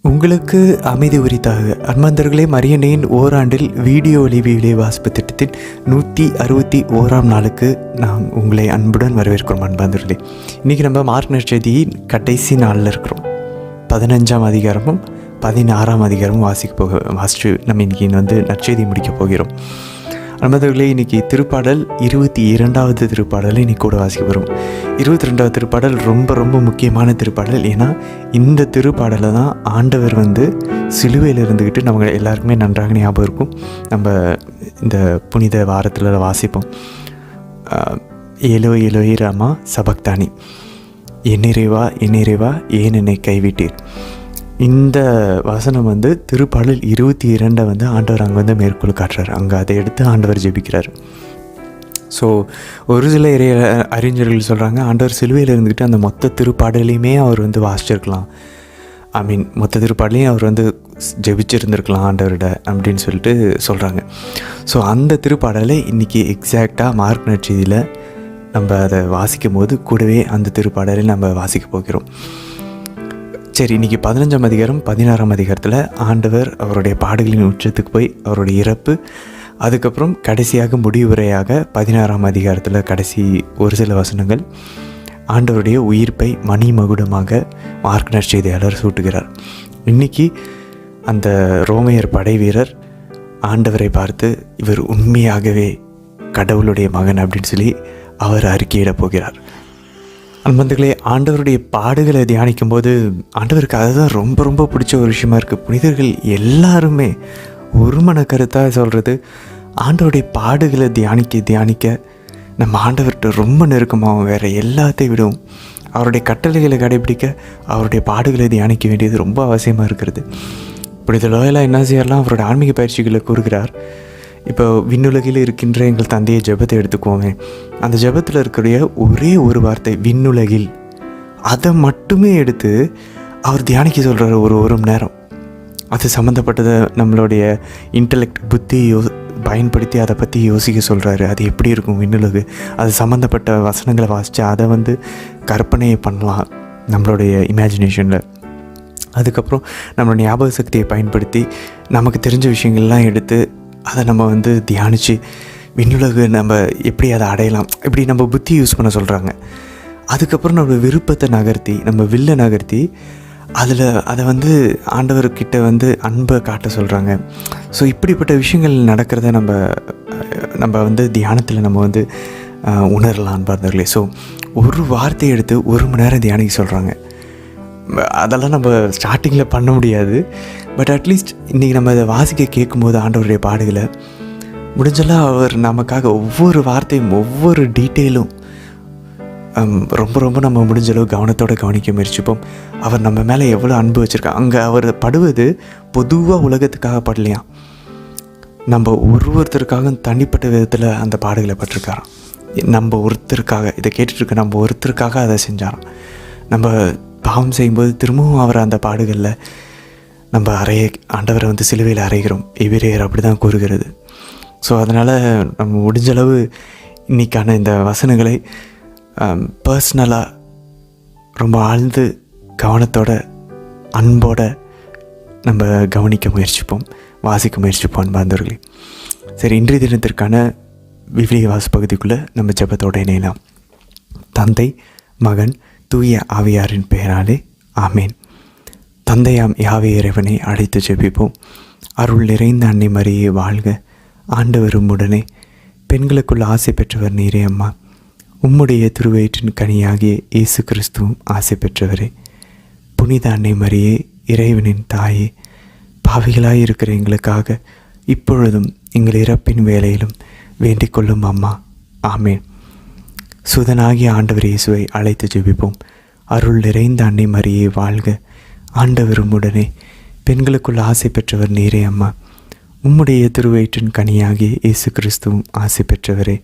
உங்களுக்கு அமைதி உரித்தாக. அன்பார்ந்தவர்களே, மரியன்னையின் ஓராண்டில் வீடியோ ஒலிவியிலே வாசிப்பு திட்டத்தின் 161ஆம் நாளுக்கு நாம் உங்களை அன்புடன் வரவேற்கிறோம். அன்பார்ந்தவர்களே, இன்றைக்கி நம்ம மார்க் நற்செய்தியின் கடைசி நாளில் இருக்கிறோம். 15ஆம் அதிகாரமும் 16ஆம் அதிகாரமும் வாசித்து நம்ம இன்றைக்கி நற்செய்தி முடிக்கப் போகிறோம். அன்பார்ந்தவர்களே, இன்றைக்கி திருப்பாடல் 22வது திருப்பாடலை இன்றைக்கி கூட வாசிக்க போகிறோம். 22வது திருப்பாடல் ரொம்ப ரொம்ப முக்கியமான திருப்பாடல். ஏன்னா இந்த திருப்பாடலை தான் ஆண்டவர் சிலுவையில் இருந்துக்கிட்டு நம்ம எல்லாருக்குமே நன்றாக ஞாபகம் இருக்கும். நம்ம இந்த புனித வாரத்தில் வாசிப்போம். ஏலோய் ஏலோய் ராமா சபக்தானி, என்னிறைவா என்னிறைவா ஏன் என்னை கைவிட்டீர். இந்த வசனம் திருப்பாடல் 22 ஆண்டவர் அங்கே மேற்கோள் காட்டுறார். அங்கே அதை எடுத்து ஆண்டவர் ஜெபிக்கிறார். ஸோ ஒரு சில அறிஞர்கள் சொல்கிறாங்க, ஆண்டவர் சிலுவையில் இருந்துக்கிட்டு அந்த மொத்த திருப்பாடலையுமே அவர் வாசிச்சிருக்கலாம். மொத்த திருப்பாடலையும் அவர் ஜெபிச்சிருந்துருக்கலாம் ஆண்டவர்கிட்ட அப்படின்னு சொல்லிட்டு சொல்கிறாங்க. ஸோ அந்த திருப்பாடலை இன்றைக்கி எக்ஸாக்டாக மார்க் நற்செய்தியில் நம்ம அதை வாசிக்கும் போது கூடவே அந்த திருப்பாடலை நம்ம வாசிக்க போகிறோம். சரி, இன்றைக்கி 15ஆம் அதிகாரம் 16ஆம் அதிகாரத்தில் ஆண்டவர் அவருடைய பாடுகளின் உச்சத்துக்கு போய் அவருடைய இறப்பு, அதுக்கப்புறம் கடைசியாக முடிவுரையாக 16ஆம் அதிகாரத்தில் கடைசி ஒரு சில வசனங்கள் ஆண்டவருடைய உயிர்ப்பை மணிமகுடமாக மார்க் நற்செய்தியாளர் சூட்டுகிறார். இன்றைக்கி அந்த ரோமையர் படை வீரர் ஆண்டவரை பார்த்து இவர் உண்மையாகவே கடவுளுடைய மகன் அப்படின்னு சொல்லி அவர் அறிக்கையிடப் போகிறார். அன்பர்களே, ஆண்டவருடைய பாடுகளை தியானிக்கும் போது ஆண்டவருக்கு அதுதான் ரொம்ப ரொம்ப பிடிச்ச ஒரு விஷயமா இருக்குது. புனிதர்கள் எல்லாருமே ஒரு மன கருத்தாக சொல்கிறது, ஆண்டவருடைய பாடுகளை தியானிக்க நம்ம ஆண்டவர்கிட்ட ரொம்ப நெருக்கமாகவும் வேறு எல்லாத்தையும் விடவும் அவருடைய கட்டளைகளை கடைபிடிக்க அவருடைய பாடுகளை தியானிக்க வேண்டியது ரொம்ப அவசியமாக இருக்கிறது. புனித லோயலா இன்னாசியார்லாம் அவருடைய ஆன்மீக பயிற்சிகளை கூறுகிறார். இப்போ விண்ணுலகில் இருக்கின்ற எங்கள் தந்தையை ஜெபத்தை எடுத்துக்கோமே, அந்த ஜெபத்தில் இருக்கக்கூடிய ஒரே ஒரு வார்த்தை விண்ணுலகில், அதை மட்டுமே எடுத்து அவர் தியானிக்க சொல்கிறார் ஒரு மணி நேரம். அது சம்மந்தப்பட்டதை நம்மளுடைய இன்டலெக்ட் புத்தி பயன்படுத்தி அதை பற்றி யோசிக்க சொல்கிறாரு. அது எப்படி இருக்கும் விண்ணுலகு, அது சம்மந்தப்பட்ட வசனங்களை வாசித்து அதை கற்பனையை பண்ணலாம் நம்மளுடைய இமேஜினேஷனில். அதுக்கப்புறம் நம்மளோட ஞாபக சக்தியை பயன்படுத்தி நமக்கு தெரிஞ்ச விஷயங்கள்லாம் எடுத்து அதை நம்ம தியானித்து விண்ணுலகு நம்ம எப்படி அதை அடையலாம், இப்படி நம்ம புத்தி யூஸ் பண்ண சொல்கிறாங்க. அதுக்கப்புறம் நம்ம விருப்பத்தை நகர்த்தி நம்ம வில்லை நகர்த்தி அதில் அதை ஆண்டவர்கிட்ட அன்பை காட்ட சொல்கிறாங்க. ஸோ இப்படிப்பட்ட விஷயங்கள் நடக்கிறத நம்ம தியானத்தில் நம்ம உணரலாம் பார்த்தவர்களே. ஸோ ஒரு வார்த்தையை எடுத்து ஒரு மணி நேரம் தியானிக்க சொல்கிறாங்க. அதெல்லாம் நம்ம ஸ்டார்டிங்கில் பண்ண முடியாது. பட் அட்லீஸ்ட் இன்றைக்கி நம்ம அதை வாசிக்க கேட்கும்போது ஆண்டவருடைய பாடுகளை முடிஞ்செல்லாம் அவர் நமக்காக ஒவ்வொரு வார்த்தையும் ஒவ்வொரு டீட்டெயிலும் ரொம்ப ரொம்ப நம்ம முடிஞ்சளவு கவனத்தோடு கவனிக்க முயற்சிப்போம். அவர் நம்ம மேலே எவ்வளோ அன்பு வச்சுருக்காங்க. அங்கே அவர் படுவது பொதுவாக உலகத்துக்காக படலையாம், நம்ம ஒருத்தருக்காக தனிப்பட்ட விதத்தில் அந்த பாடுகளை பட்டிருக்காராம். நம்ம ஒருத்தருக்காக இதை கேட்டுட்ருக்க நம்ம ஒருத்தருக்காக அதை செஞ்சாராம். நம்ம பாவம் செய்யும்போது திரும்பவும் அவர் அந்த பாடுகளில் நம்ம ஆண்டவரை சிலுவையில் அறைகிறோம். எபிரேயர் அப்படி தான் கூறுகிறது. ஸோ அதனால் நம்ம முடிஞ்சளவு இன்றைக்கான இந்த வசனங்களை பர்சனலாக ரொம்ப ஆழ்ந்து கவனத்தோட அன்போட நம்ம கவனிக்க முயற்சிப்போம், வாசிக்க முயற்சிப்போம் அன்பார்ந்தவர்களே. சரி, இன்றைய தினத்திற்கான விவிலிய வாச பகுதிக்குள்ளே நம்ம ஜெபத்தோடு இணையலாம். தந்தை, மகன், தூய ஆவியாரின் பெயராலே ஆமேன். தந்தையாம் யாவே இறைவனை அழைத்து ஜெபிப்போம். அருள் நிறைந்த அன்னை மரியே வாழ்க, ஆண்டவரும் உடனே பெண்களுக்குள் ஆசை பெற்றவர் நீரே அம்மா. உம்முடைய திருவயிற்றின் கனியாகிய இயேசு கிறிஸ்துவும் ஆசை பெற்றவரே. புனித அன்னை மரியே, இறைவனின் தாயே, பாவிகளாய் இருக்கிற எங்களுக்காக இப்பொழுதும் எங்கள் இறப்பின் வேளையிலும் வேண்டிக் கொள்ளும் அம்மா. ஆமேன். சுதனாகிய ஆண்டவர் இயேசுவை அழைத்து ஜெபிப்போம். அருள் நிறைந்த அன்னை மரியே வாழ்க, ஆண்டவரும் உடனே பெண்களுக்குள் ஆசை பெற்றவர் நீரே அம்மா. உம்முடைய திருவயிற்றின் கனியாகிய இயேசு கிறிஸ்துவும் ஆசை பெற்றவரே.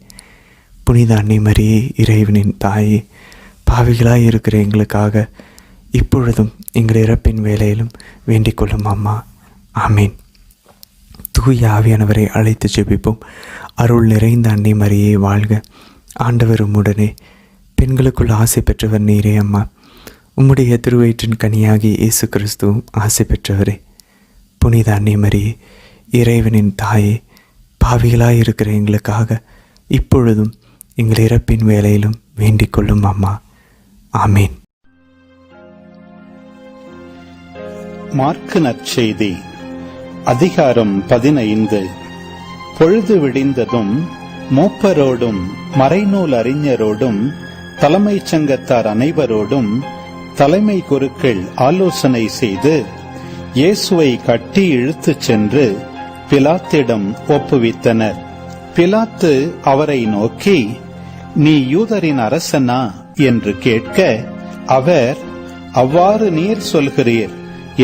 புனித அன்னை மரியே, இறைவனின் தாயே, பாவிகளாய் இருக்கிற எங்களுக்காக இப்பொழுதும் எங்கள் இறப்பின் வேளையிலும் வேண்டிக் கொள்ளும் அம்மா. ஆமீன். தூய ஆவியானவரை அழைத்து ஜெபிப்போம். அருள் நிறைந்த அன்னை மரியே வாழ்க, ஆண்டவரும் உடனே பெண்களுக்குள் ஆசை பெற்றவர் நீரே அம்மா. உம்முடைய திருவயிற்றின் கனியாகிய இயேசு கிறிஸ்துவும் ஆசை பெற்றவரே. புனித அன்னை மரியே, இறைவனின் தாயே, பாவிகளாயிருக்கிற எங்களுக்காக இப்பொழுதும் எங்கள் இறப்பின் வேளையிலும் வேண்டிக் கொள்ளும் அம்மா. ஆமீன். மார்க்கு நற்செய்தி அதிகாரம் 15. பொழுது விடிந்ததும் மூப்பரோடும் மறைநூல் அறிஞரோடும் தலைமைச் சங்கத்தார் அனைவரோடும் தலைமை குருக்கள் ஆலோசனை செய்து இயேசுவை கட்டி இழுத்துச் சென்று பிலாத்திடம் ஒப்புவித்தனர். பிலாத்து அவரை நோக்கி, நீ யூதரின் அரசனா என்று கேட்க, அவர், அவ்வாறு நீர் சொல்கிறீர்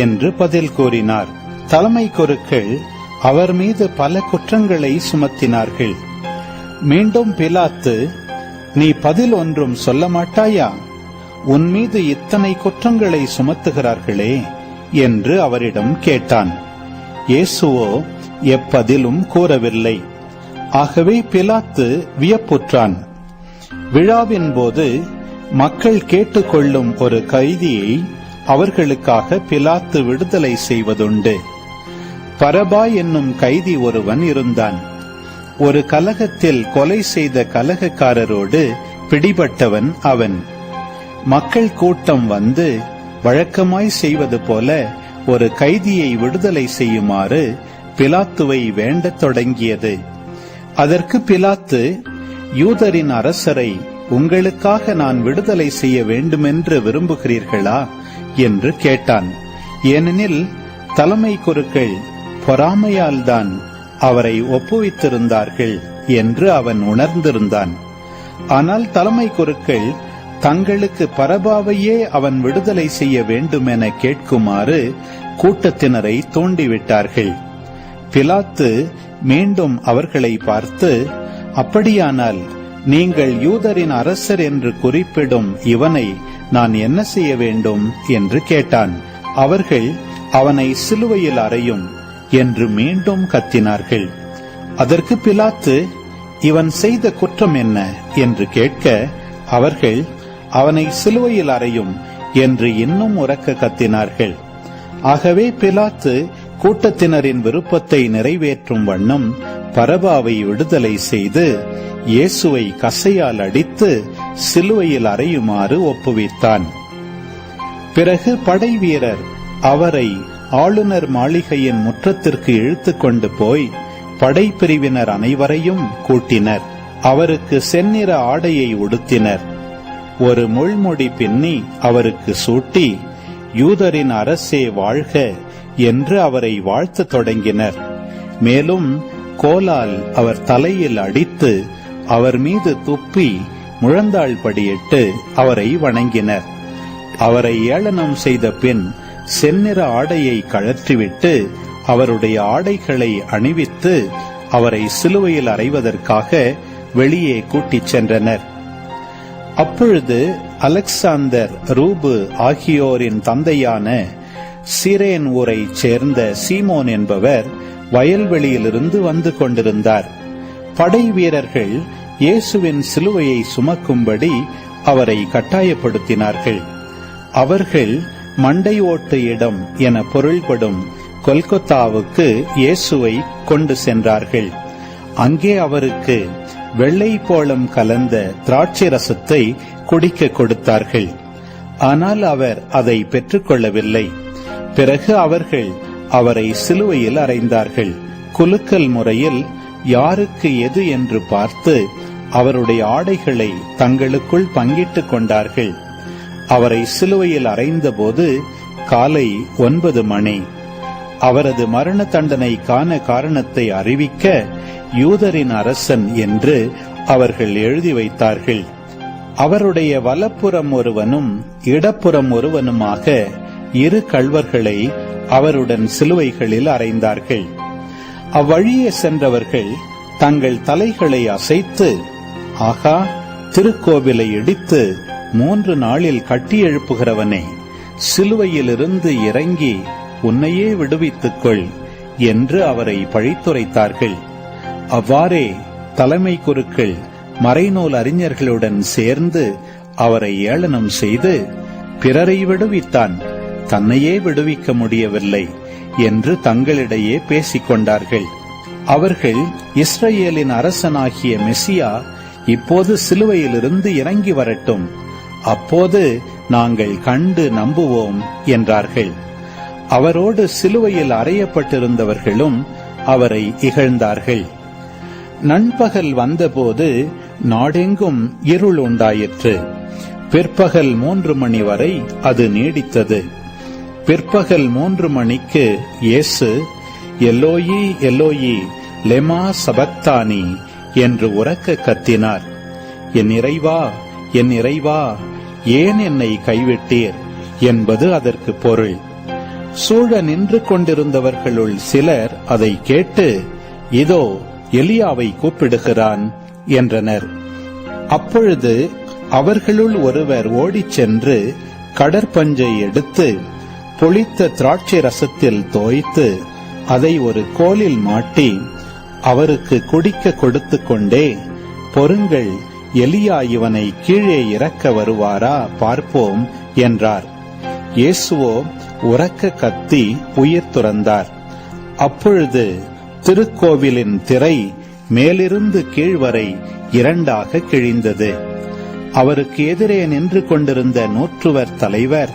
என்று பதில் கூறினார். தலைமை குருக்கள் அவர் மீது பல குற்றங்களை சுமத்தினார்கள். மீண்டும் பிலாத்து, நீ பதில் ஒன்றும் சொல்ல மாட்டாயா? உன் மீது இத்தனை குற்றங்களை சுமத்துகிறார்களே என்று அவரிடம் கேட்டான். இயேசுவோ எப்பதிலும் கூறவில்லை. ஆகவே பிலாத்து வியப்புற்றான். விழாவின் போது மக்கள் கேட்டுக்கொள்ளும் ஒரு கைதியை அவர்களுக்காக பிலாத்து விடுதலை செய்வதுண்டு. பரபா என்னும் கைதி ஒருவன் இருந்தான். ஒரு கலகத்தில் கொலை செய்த கலகக்காரரோடு பிடிபட்டவன் அவன். மக்கள் கூட்டம் வந்து வழக்கமாய் செய்வது போல ஒரு கைதியை விடுதலை செய்யுமாறு பிலாத்துவை வேண்டத் தொடங்கியது. அதற்கு பிலாத்து, யூதரின் அரசரை உங்களுக்காக நான் விடுதலை செய்ய வேண்டுமென்று விரும்புகிறீர்களா என்று கேட்டான். ஏனெனில் தலைமை குருக்கள் பொறாமையால்தான் அவரை ஒப்புவித்திருந்தார்கள் என்று அவன் உணர்ந்திருந்தான். ஆனால் தலைமை குருக்கள் தங்களுக்கு பரபாவையே அவன் விடுதலை செய்ய வேண்டுமென கேட்குமாறு கூட்டத்தினரை தூண்டிவிட்டார்கள். பிலாத்து மீண்டும் அவர்களை பார்த்து, அப்படியானால் நீங்கள் யூதரின் அரசர் என்று குறிப்பிடும் இவனை நான் என்ன செய்ய வேண்டும் என்று கேட்டான். அவர்கள், அவனை சிலுவையில் அறையும் என்று மீண்டும் கத்தினார்கள். அதற்கு பிலாத்து, இவன் செய்த குற்றம் என்ன என்று கேட்க, அவர்கள், அவனை சிலுவையில் அறையும் என்று இன்னும் உரக்க கத்தினார்கள். ஆகவே பிலாத்து கூட்டத்தினரின் விருப்பத்தை நிறைவேற்றும் வண்ணம் பரபாவை விடுதலை செய்து இயேசுவை கசையால் அடித்து சிலுவையில் அறையுமாறு ஒப்புவித்தான். பிறகு படை வீரர் அவரை ஆளுநர் மாளிகையின் முற்றத்திற்கு இழுத்து கொண்டு போய் படைப்பிரிவினர் அனைவரையும் கூட்டினர். அவருக்கு செந்நிற ஆடையை உடுத்தினர். ஒரு முள்முடி பின்னி அவருக்கு சூட்டி, யூதரின் அரசே வாழ்க என்று அவரை வாழ்த்தத் தொடங்கினர். மேலும் கோலால் அவர் தலையில் அடித்து அவர் மீது துப்பி முழந்தாள் படியிட்டு அவரை வணங்கினர். அவரை ஏளனம் செய்த பின் செந்நிற ஆடையை கழற்றிவிட்டு அவருடைய ஆடைகளை அணிவித்து அவரை சிலுவையில் அறைவதற்காக வெளியே கூட்டிச் சென்றனர். அப்பொழுது அலெக்சாந்தர், ரூபு ஆகியோரின் தந்தையான சிரேன் ஊரைச் சேர்ந்த சீமோன் என்பவர் வயல்வெளியிலிருந்து வந்து கொண்டிருந்தார். படை வீரர்கள் இயேசுவின் சிலுவையை சுமக்கும்படி அவரை கட்டாயப்படுத்தினார்கள். அவர்கள் மண்டை ஓட்டு இடம் என பொருள்படும் கொல்கத்தாவுக்கு இயேசுவை கொண்டு சென்றார்கள். அங்கே அவருக்கு வெள்ளை போளம் கலந்த திராட்சை ரசத்தை குடிக்க கொடுத்தார்கள். ஆனால் அவர் அதை பெற்றுக்கொள்ளவில்லை. பிறகு அவர்கள் அவரை சிலுவையில் அறைந்தார்கள். குலுக்கல் முறையில் யாருக்கு எது என்று பார்த்து அவருடைய ஆடைகளை தங்களுக்குள் பங்கிட்டுக் கொண்டார்கள். அவரை சிலுவையில் அறைந்தபோது காலை 9 மணி. அவரது மரண தண்டனைக்கான காரணத்தை அறிவிக்க யூதரின் அரசன் என்று அவர்கள் எழுதி வைத்தார்கள். அவருடைய வலப்புறம் ஒருவனும் இடப்புறம் ஒருவனுமாக 2 கள்வர்களை அவருடன் சிலுவைகளில் அறைந்தார்கள். அவ்வழியே சென்றவர்கள் தங்கள் தலைகளை அசைத்து, ஆகா, திருக்கோவிலை இடித்து 3 நாளில் கட்டி எழுப்புகிறவனே, சிலுவையிலிருந்து இறங்கி உன்னையே விடுவித்துக்கொள் என்று அவரை பழித்துரைத்தார்கள். அவ்வாறே தலைமை குருக்கள் மறைநூல் அறிஞர்களுடன் சேர்ந்து அவரை ஏளனம் செய்து பிறரை விடுவித்தான், தன்னையே விடுவிக்க முடியவில்லை என்று தங்களிடையே பேசிக் கொண்டார்கள். அவர்கள் இஸ்ரவேலின் அரசனாகிய மெசியா இப்போது சிலுவையிலிருந்து இறங்கி வரட்டும், அப்போது நாங்கள் கண்டு நம்புவோம் என்றார்கள். அவரோடு சிலுவையில் அறையப்பட்டிருந்தவர்களும் அவரை இகழ்ந்தார்கள். நண்பகல் வந்தபோது நாடெங்கும் இருள் உண்டாயிற்று. பிற்பகல் 3 மணி வரை அது நீடித்தது. பிற்பகல் 3 மணிக்கு இயேசு எலோயி எலோயி லெமா சபக்தானி என்று உரக்க கத்தினார். என் இறைவா, என் இறைவா, ஏன் என்னை கைவிட்டீர் என்பது அதற்கு பொருள். சூழ நின்று கொண்டிருந்தவர்களுள் சிலர் அதை கேட்டு, இதோ எலியாவை கூப்பிடுகிறான் என்றனர். அப்பொழுது அவர்களுள் ஒருவர் ஓடிச் சென்று கடற்பஞ்சை எடுத்து பொளித்த திராட்சை ரசத்தில் தோய்த்து அதை ஒரு கோலில் மாட்டி அவருக்கு குடிக்க கொடுத்து கொண்டே, பொறுங்கள், எலியா இவனை கீழே இறக்க வருவாரா பார்ப்போம் என்றார். இயேசுவோ உரக்க கத்தி உயிர் துறந்தார். அப்பொழுது திருக்கோவிலின் திரை மேலிருந்து கீழ்வரை 2ஆக கிழிந்தது. அவருக்கு எதிரே நின்று கொண்டிருந்த நூற்றுவர் தலைவர்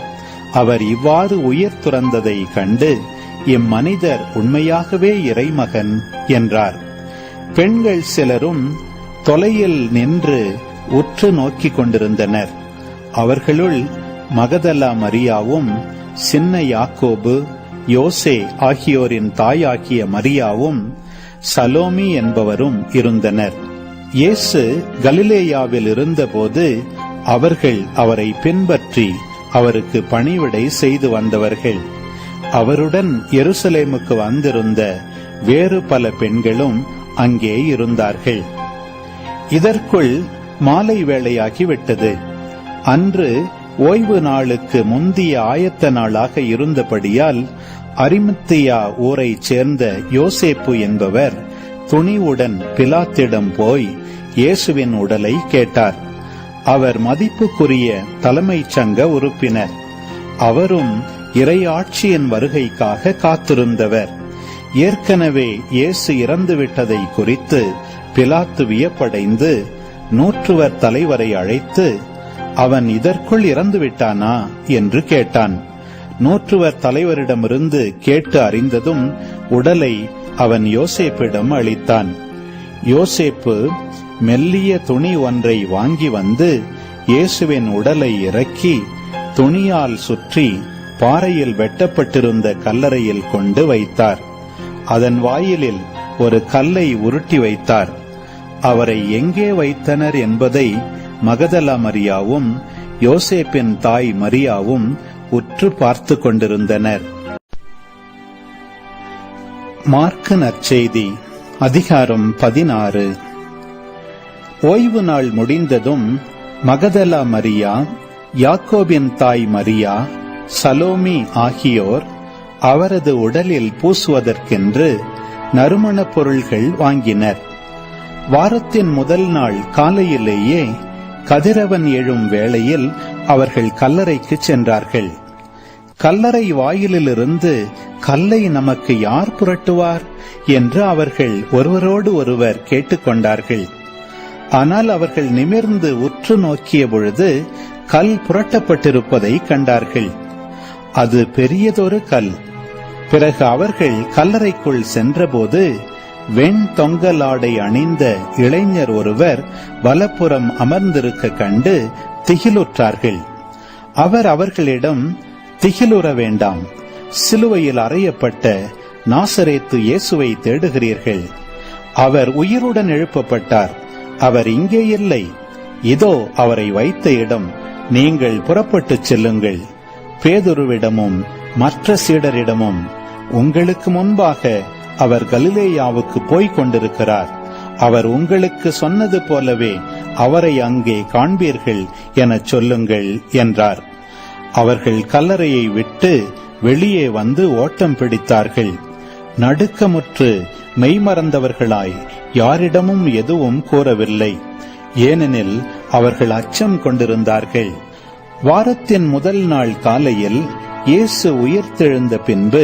அவர் இவ்வாறு உயிர் துறந்ததை கண்டு, இம்மனிதர் உண்மையாகவே இறைமகன் என்றார். பெண்கள் சிலரும் தொலையில் நின்று உற்று நோக்கிக் கொண்டிருந்தனர். அவர்களுள் மகதலா மரியாவும் சின்ன யாக்கோபு, யோசே ஆகியோரின் தாயாகிய மரியாவும் சலோமி என்பவரும் இருந்தனர். இயேசு கலிலேயாவில் இருந்தபோது அவர்கள் அவரை பின்பற்றி அவருக்கு பணிவிடை செய்து வந்தவர்கள். அவருடன் எருசலேமுக்கு வந்திருந்த வேறு பல பெண்களும் அங்கே இருந்தார்கள். இதற்குள் மாலை வேளையாகிவிட்டது. அன்று ஓய்வு நாளுக்கு முந்திய ஆயத்த நாளாக இருந்தபடியால் அரிமத்தியா ஊரைச் சேர்ந்த யோசேப்பு என்பவர் துணிவுடன் பிலாத்திடம் போய் இயேசுவின் உடலை கேட்டார். அவர் மதிப்புக்குரிய தலைமைச் சங்க உறுப்பினர். அவரும் இறையாட்சியின் வருகைக்காக காத்திருந்தவர். ஏற்கனவே இயேசு இறந்துவிட்டதை குறித்து பிலாத்து வியப்படைந்து நூற்றுவர் தலைவரை அழைத்து, அவன் இதற்குள் இறந்து விட்டானா என்று கேட்டான். நூற்றுவர் தலைவரிடமிருந்து கேட்டு அறிந்ததும் உடலை அவன் யோசேப்பிடம் அளித்தான். யோசேப்பு மெல்லிய துணி ஒன்றை வாங்கி வந்து இயேசுவின் உடலை இறக்கி துணியால் சுற்றி பாறையில் வெட்டப்பட்டிருந்த கல்லறையில் கொண்டு வைத்தார். அதன் வாயிலில் ஒரு கல்லை உருட்டி வைத்தார். அவரை எங்கே வைத்தனர் என்பதை மகதலா மரியாவும் யோசேப்பின் தாய் மரியாவும் உற்று பார்த்து கொண்டிருந்தனர். மார்க்கு நற்செய்தி அதிகாரம் 16. ஓய்வு நாள் முடிந்ததும் மகதலா மரியா, யாக்கோபின் தாய் மரியா, சலோமி ஆகியோர் அவரது உடலில் பூசுவதற்கென்று நறுமணப் பொருள்கள் வாங்கினர். வாரத்தின் முதல் நாள் காலையிலேயே கதிரவன் எழும் வேளையில் அவர்கள் கல்லறைக்கு சென்றார்கள். கல்லறை வாயிலிலிருந்து கல்லை நமக்கு யார் புரட்டுவார் என்று அவர்கள் ஒருவரோடு ஒருவர் கேட்டுக்கொண்டார்கள். ஆனால் அவர்கள் நிமிர்ந்து உற்று நோக்கிய பொழுது கல் புரட்டப்பட்டிருப்பதை கண்டார்கள். அது பெரியதொரு கல். பிறகு அவர்கள் கல்லறைக்குள் சென்றபோது வெண் தொங்கலாடை அணிந்த இளைஞர் ஒருவர் வலப்புறம் அமர்ந்திருக்க கண்டு திகிலுற்றார்கள். அவர் அவர்களிடம், திகிலுற வேண்டாம், சிலுவையில் அறையப்பட்ட நாசரேத்து இயேசுவை தேடுகிறீர்கள். அவர் உயிருடன் எழுப்பப்பட்டார். அவர் இங்கே இல்லை. இதோ அவரை வைத்த இடம். நீங்கள் புறப்பட்டுச் செல்லுங்கள். பேதுருவிடமும் மற்ற சீடரிடமும், உங்களுக்கு முன்பாக அவர் கலிலேயாவுக்கு போய்க் கொண்டிருக்கிறார். அவர் உங்களுக்கு சொன்னது போலவே அவரை அங்கே காண்பீர்கள் எனச் சொல்லுங்கள் என்றார். அவர்கள் கல்லறையை விட்டு வெளியே வந்து ஓட்டம் பிடித்தார்கள். நடுக்கமுற்று மெய்மறந்தவர்களாய் யாரிடமும் எதுவும் கூறவில்லை. ஏனெனில் அவர்கள் அச்சம் கொண்டிருந்தார்கள். வாரத்தின் முதல் நாள் காலையில் இயேசு உயிர்த்தெழுந்த பின்பு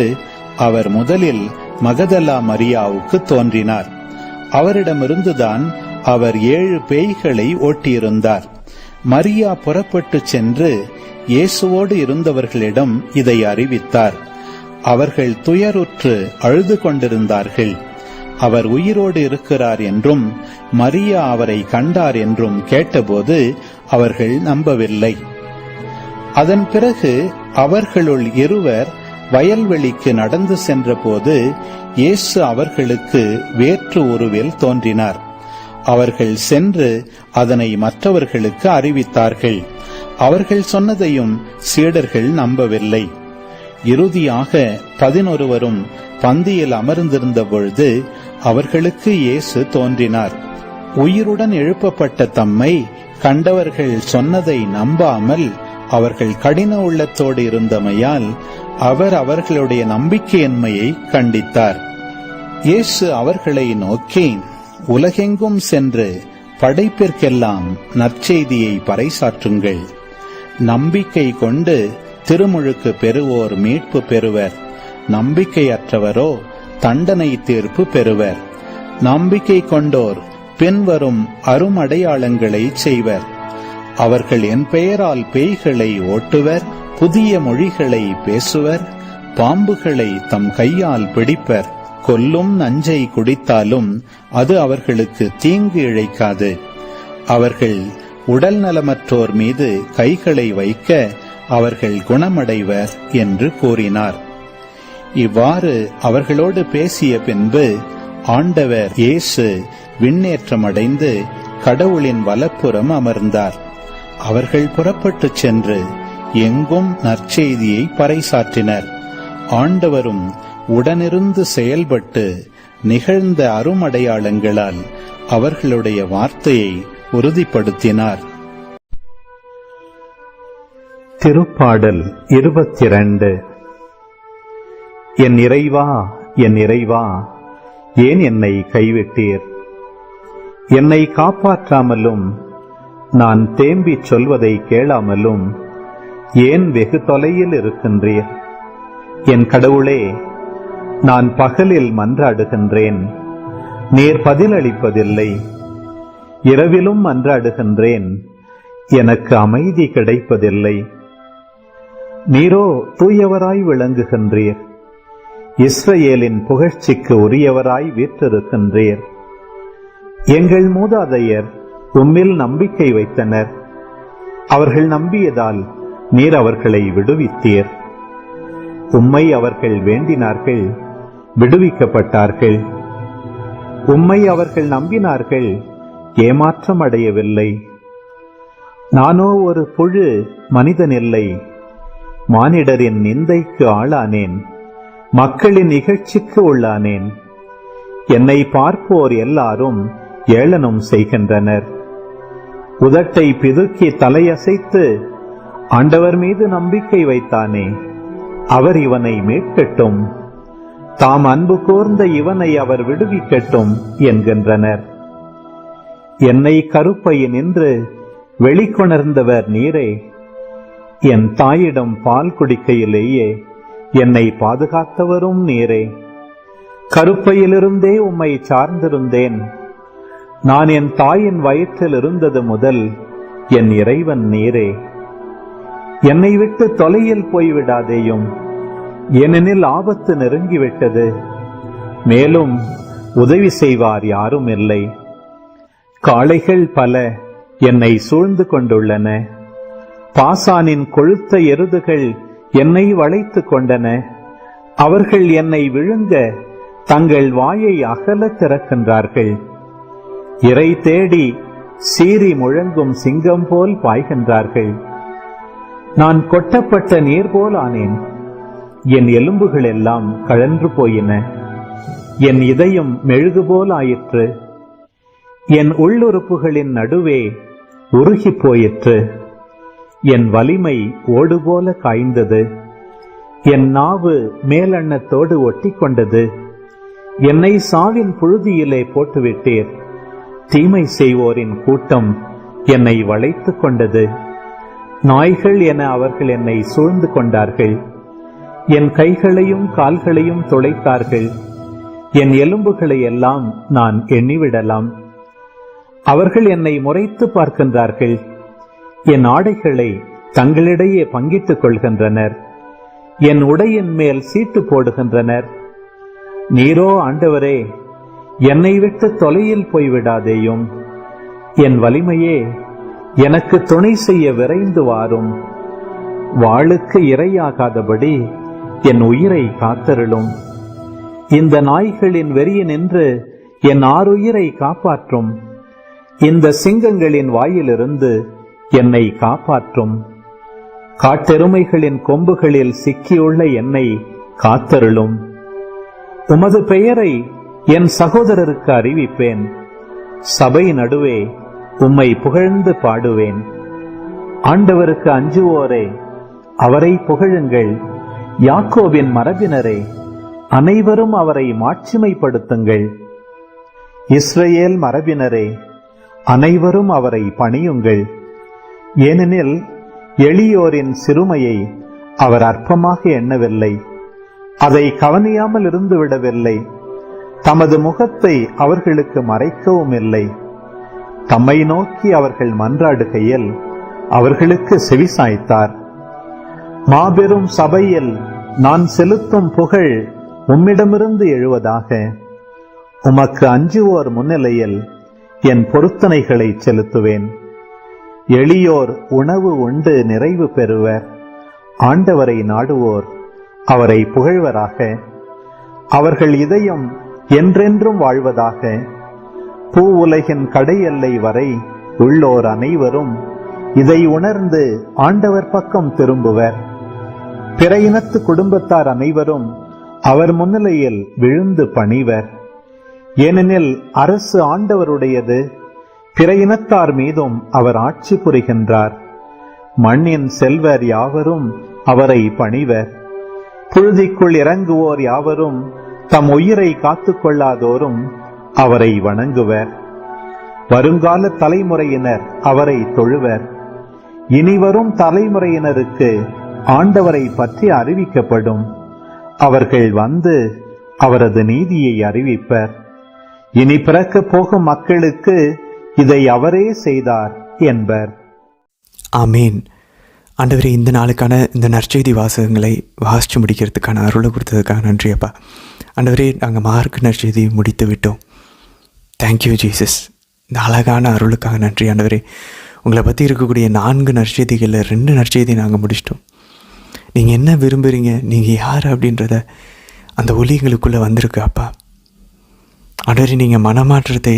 அவர் முதலில் மகதலா மரியாவுக்கு தோன்றினார். அவரிடமிருந்துதான் அவர் 7 பேய்களை ஓட்டியிருந்தார். மரியா புறப்பட்டு சென்று இயேசுவோடு இருந்தவர்களிடம் இதை அறிவித்தார். அவர்கள் துயருற்று அழுது கொண்டிருந்தார்கள். அவர் உயிரோடு இருக்கிறார் என்றும் மரியா அவரை கண்டார் என்றும் கேட்டபோது அவர்கள் நம்பவில்லை. அதன் பிறகு அவர்களுள் இருவர் வயல்வெளிக்கு நடந்து சென்றபோது இயேசு அவர்களுக்கு வேற்று உருவில் தோன்றினார். அவர்கள் சென்று அதனை மற்றவர்களுக்கு அறிவித்தார்கள். அவர்கள் சொன்னதையும் சீடர்கள் நம்பவில்லை. இறுதியாக 11 பந்தியில் அமர்ந்திருந்த பொழுது அவர்களுக்கு இயேசு தோன்றினார். உயிருடன் எழுப்பப்பட்ட தம்மை கண்டவர்கள் சொன்னதை நம்பாமல் அவர்கள் கடின உள்ளத்தோடு இருந்தமையால் அவர் அவர்களுடைய நம்பிக்கையின்மையை கண்டித்தார். இயேசு அவர்களை நோக்கி, உலகெங்கும் சென்று படைப்பிற்கெல்லாம் நற்செய்தியை பறைசாற்றுங்கள். நம்பிக்கை கொண்டு திருமுழுக்கு பெறுவோர் மீட்பு பெறுவர். நம்பிக்கையற்றவரோ தண்டனை தீர்ப்பு பெறுவர். நம்பிக்கை கொண்டோர் பின்வரும் அருமடையாளங்களை செய்வர். அவர்கள் என் பெயரால் பேய்களை ஓட்டுவர், புதிய மொழிகளை பேசுவர், பாம்புகளை தம் கையால் பிடிப்பர், கொல்லும் நஞ்சை குடித்தாலும் அது அவர்களுக்கு தீங்கு இழைக்காது. அவர்கள் உடல் நலமற்றோர் மீது கைகளை வைக்க அவர்கள் குணமடைவர் என்று கூறினார். இவ்வாறு அவர்களோடு பேசிய பின்பு ஆண்டவர் இயேசு விண்ணேற்றமடைந்து கடவுளின் வலப்புறம் அமர்ந்தார். அவர்கள் புறப்பட்டு சென்று எங்கும் நற்செய்தியை பறைசாற்றினர். ஆண்டவரும் உடனிருந்து செயல்பட்டு நிகழ்ந்த அருமடையாளங்களால் அவர்களுடைய வார்த்தையை உறுதிப்படுத்தினார். திருப்பாடல் 22. என் இறைவா, என் இறைவா, ஏன் என்னை கைவிட்டீர்? என்னை காப்பாற்றாமலும் நான் தேம்பிச் சொல்வதை கேளாமலும் ஏன் வெகு தொலையில் இருக்கின்றீர்? என் கடவுளே, நான் பகலில் மன்றாடுகின்றேன், நீர் பதிலளிப்பதில்லை. இரவிலும் மன்றாடுகின்றேன், எனக்கு அமைதி கிடைப்பதில்லை. நீரோ தூயவராய் விளங்குகின்றீர், இஸ்ரவேலின் புகழ்ச்சிக்கு உரியவராய் வீற்றிருக்கின்றீர். எங்கள் மூதாதையர் உம்மில் நம்பிக்கை வைத்தனர். அவர்கள் நம்பியதால் நீர் அவர்களை விடுவித்தீர். உம்மை அவர்கள் வேண்டினார்கள், விடுவிக்கப்பட்டார்கள். உம்மை அவர்கள் நம்பினார்கள், ஏமாற்றம் அடையவில்லை. நானோ ஒரு புழு, மனிதனில்லை. மானிடரின் நிந்தைக்கு ஆளானேன், மக்களின் இகழ்ச்சிக்கு உள்ளானேன். என்னை பார்ப்போர் எல்லாரும் ஏளனம் செய்கின்றனர். உதட்டை பிதுக்கி தலையசைத்து ஆண்டவர் மீது நம்பிக்கை வைத்தானே, அவர் இவனை மீட்கட்டும், தாம் அன்பு கூர்ந்த இவனை அவர் விடுவிக்கட்டும் என்கின்றனர். என்னை கருப்பையினின்று வெளிக்கொணர்ந்தவர் நீரே. என் தாயிடம் பால் குடிக்கையிலேயே என்னை பாதுகாத்தவரும் நீரே. கருப்பையிலிருந்தே உம்மை சார்ந்திருந்தேன். நான் என் தாயின் வயிற்றில் இருந்தது முதல் என் இறைவன் நீரே. என்னை விட்டு தொலையில் போய்விடாதேயும், ஏனெனில் ஆபத்து நெருங்கிவிட்டது. மேலும் உதவி செய்வார் யாரும் இல்லை. காளைகள் பல என்னை சூழ்ந்து கொண்டுள்ளன. பாசானின் கொழுத்த எருதுகள் என்னை வளைத்து கொண்டன. அவர்கள் என்னை விழுங்க தங்கள் வாயை அகல திறக்கின்றார்கள். இரை தேடி சீறி முழங்கும் சிங்கம் போல் பாய்கின்றார்கள். நான் கொட்டப்பட்ட நீர் போல் ஆனேன். என் எலும்புகள் எல்லாம் கழன்று போயின. என் இதயம் மெழுகு போல் ஆயிற்று. என் உள்ளுறுப்புகளின் நடுவே உருகி போயிற்று. என் வலிமை ஓடு போல காய்ந்தது. என் நாவு மேலெண்ணத்தோடு ஒட்டி கொண்டது. என்னை சாவின் புழுதியிலே போட்டுவிட்டீர். தீமை செய்வோரின் கூட்டம் என்னை வளைத்து கொண்டது. நாய்கள் என அவர்கள் என்னை சூழ்ந்து கொண்டார்கள். என் கைகளையும் கால்களையும் துளைத்தார்கள். என் எலும்புகளை எல்லாம் நான் எண்ணிவிடலாம். அவர்கள் என்னை முறைத்து பார்க்கின்றார்கள். என் ஆடைகளை தங்களிடையே பங்கிட்டுக் கொள்கின்றனர். என் உடையின் மேல் சீட்டு போடுகின்றனர். நீரோ ஆண்டவரே, என்னை விட்டு தொலையில் போய்விடாதேயும். என் வலிமையே, எனக்கு துணை செய்ய விரைந்து வாரும். வாளுக்கு இரையாகாதபடி என் உயிரை காத்தருளும். இந்த நாய்களின் வெறியினின்று என் ஆருயிரை காப்பாற்றும். இந்த சிங்கங்களின் வாயிலிருந்து என்னை காப்பாற்றும். காட்டெருமைகளின் கொம்புகளில் சிக்கியுள்ள என்னை காத்தருளும். உமது பெயரை என் சகோதரருக்கு அறிவிப்பேன். சபை நடுவே உம்மை புகழ்ந்து பாடுவேன். ஆண்டவருக்கு அஞ்சுவோரே, அவரை புகழுங்கள். யாக்கோபின் மரபினரே, அனைவரும் அவரை மாட்சிமைப்படுத்துங்கள். இஸ்ரவேல் மரபினரே, அனைவரும் அவரை பணியுங்கள். ஏனெனில் எளியோரின் சிறுமையை அவர் அற்பமாக எண்ணவில்லை, அதை கவனியாமல் இருந்து விடவில்லை. தமது முகத்தை அவர்களுக்கு மறைக்கவும் இல்லை. தம்மை நோக்கி அவர்கள் மன்றாடுகையில் அவர்களுக்கு செவிசாய்த்தார். மாபெரும் சபையில் நான் செலுத்தும் புகழ் உம்மிடமிருந்து எழுவதாக. உமக்கு அஞ்சுவோர் முன்னிலையில் என் பொருத்தனைகளை செலுத்துவேன். எளியோர் உணவு உண்டு நிறைவு பெறுவர். ஆண்டவரை நாடுவோர் அவரை புகழ்வராக. அவர்கள் இதயம் என்றென்றும் வாழ்வதாக. பூ உலகின் கடையெல்லை வரை உள்ளோர் அனைவரும் இதை உணர்ந்து ஆண்டவர் பக்கம் திரும்புவர். பிற இனத்து குடும்பத்தார் அனைவரும் அவர் முன்னிலையில் விழுந்து பணிவர். ஏனெனில் அரசு ஆண்டவருடையது, பிற இனத்தார் மீதும் அவர் ஆட்சி புரிகின்றார். மண்ணின் செல்வர் யாவரும் அவரை பணிவர். புழுதிக்குள் இறங்குவோர் யாவரும், தம் உயிரை காத்துக்கொள்ளாதோரும் அவரை வணங்குவர். வருங்கால தலைமுறையினர் அவரை தொழுவர். இனிவரும் தலைமுறையினருக்கு ஆண்டவரை பற்றி அறிவிக்கப்படும். அவர்கள் வந்து அவரது நீதியை அறிவிப்பர். இனி பிறக்கப் போகும் மக்களுக்கு இதை அவரே செய்தார் என்பர். ஆமீன். ஆண்டவரே, இந்த நாளுக்கான இந்த நற்செய்தி வாசகங்களை வாசித்து முடிக்கிறதுக்கான அருளை கொடுத்ததுக்காக நன்றி அப்பா. ஆண்டவரே, நாங்கள் மார்க் நற்செய்தி முடித்து விட்டோம். Thank you Jesus. இந்த அழகான அருளுக்காக நன்றி ஆண்டவரே. உங்களை பற்றி இருக்கக்கூடிய 4 நற்செய்திகளில் 2 நற்செய்தி நாங்கள் முடிச்சிட்டோம். நீங்கள் என்ன விரும்புகிறீங்க, நீங்கள் யார் அப்படின்றத அந்த ஒலி எங்களுக்குள்ளே வந்திருக்கு அப்பா. ஆண்டவரே, நீங்கள் மனமாற்றத்தை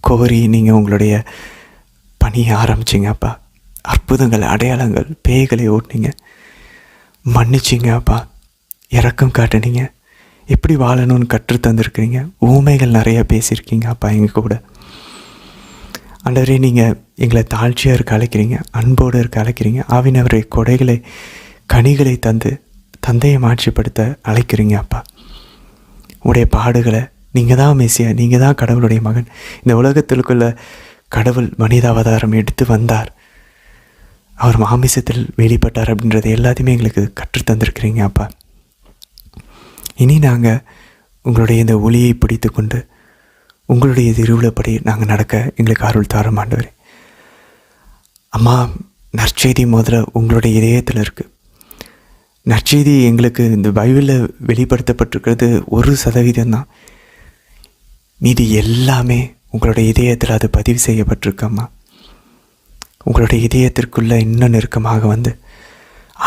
கோரி நீங்கள் உங்களுடைய பணியை ஆரம்பிச்சிங்க அப்பா. அற்புதங்கள், அடையாளங்கள், பேய்களை ஓட்டினீங்க, மன்னிச்சிங்க அப்பா. இரக்கம் காட்டுனீங்க, எப்படி வாழணும்னு கற்று தந்துருக்கிறீங்க. ஊமைகள் நிறையா பேசியிருக்கீங்க அப்பா எங்கள் கூட. ஆண்டவரே, நீங்கள் எங்களை தாழ்ச்சியாக இருக்க அழைக்கிறீங்க, அன்போடு இருக்க அழைக்கிறீங்க. ஆவினவரை கொடைகளை, கனிகளை தந்து தந்தையை மாட்சிப்படுத்த அழைக்கிறீங்க அப்பா. உடைய பாடுகளை, நீங்கள் தான் மெசியா, நீங்கள் தான் கடவுளுடைய மகன், இந்த உலகத்திற்குள்ள கடவுள் மனித அவதாரம் எடுத்து வந்தார், அவர் மாமிசத்தில் வெளிப்பட்டார் அப்படின்றத எல்லாத்தையுமே எங்களுக்கு கற்றுத்தந்திருக்கிறீங்க அப்பா. இனி நாங்கள் உங்களுடைய இந்த ஒளியை பிடித்து கொண்டு உங்களுடைய திருவிழப்படி நாங்கள் நடக்க எங்களுக்கு அருள் தாரும் ஆண்டவரே. அம்மா, நற்செய்தி முதல்ல உங்களுடைய இதயத்தில் இருக்குது. நற்செய்தி எங்களுக்கு இந்த பைபிளில் வெளிப்படுத்தப்பட்டிருக்கிறது 1% தான். மீதி எல்லாமே உங்களுடைய இதயத்தில் அது பதிவு செய்யப்பட்டிருக்கம்மா. உங்களுடைய இதயத்திற்குள்ளே இன்னும் நெருக்கமாக வந்து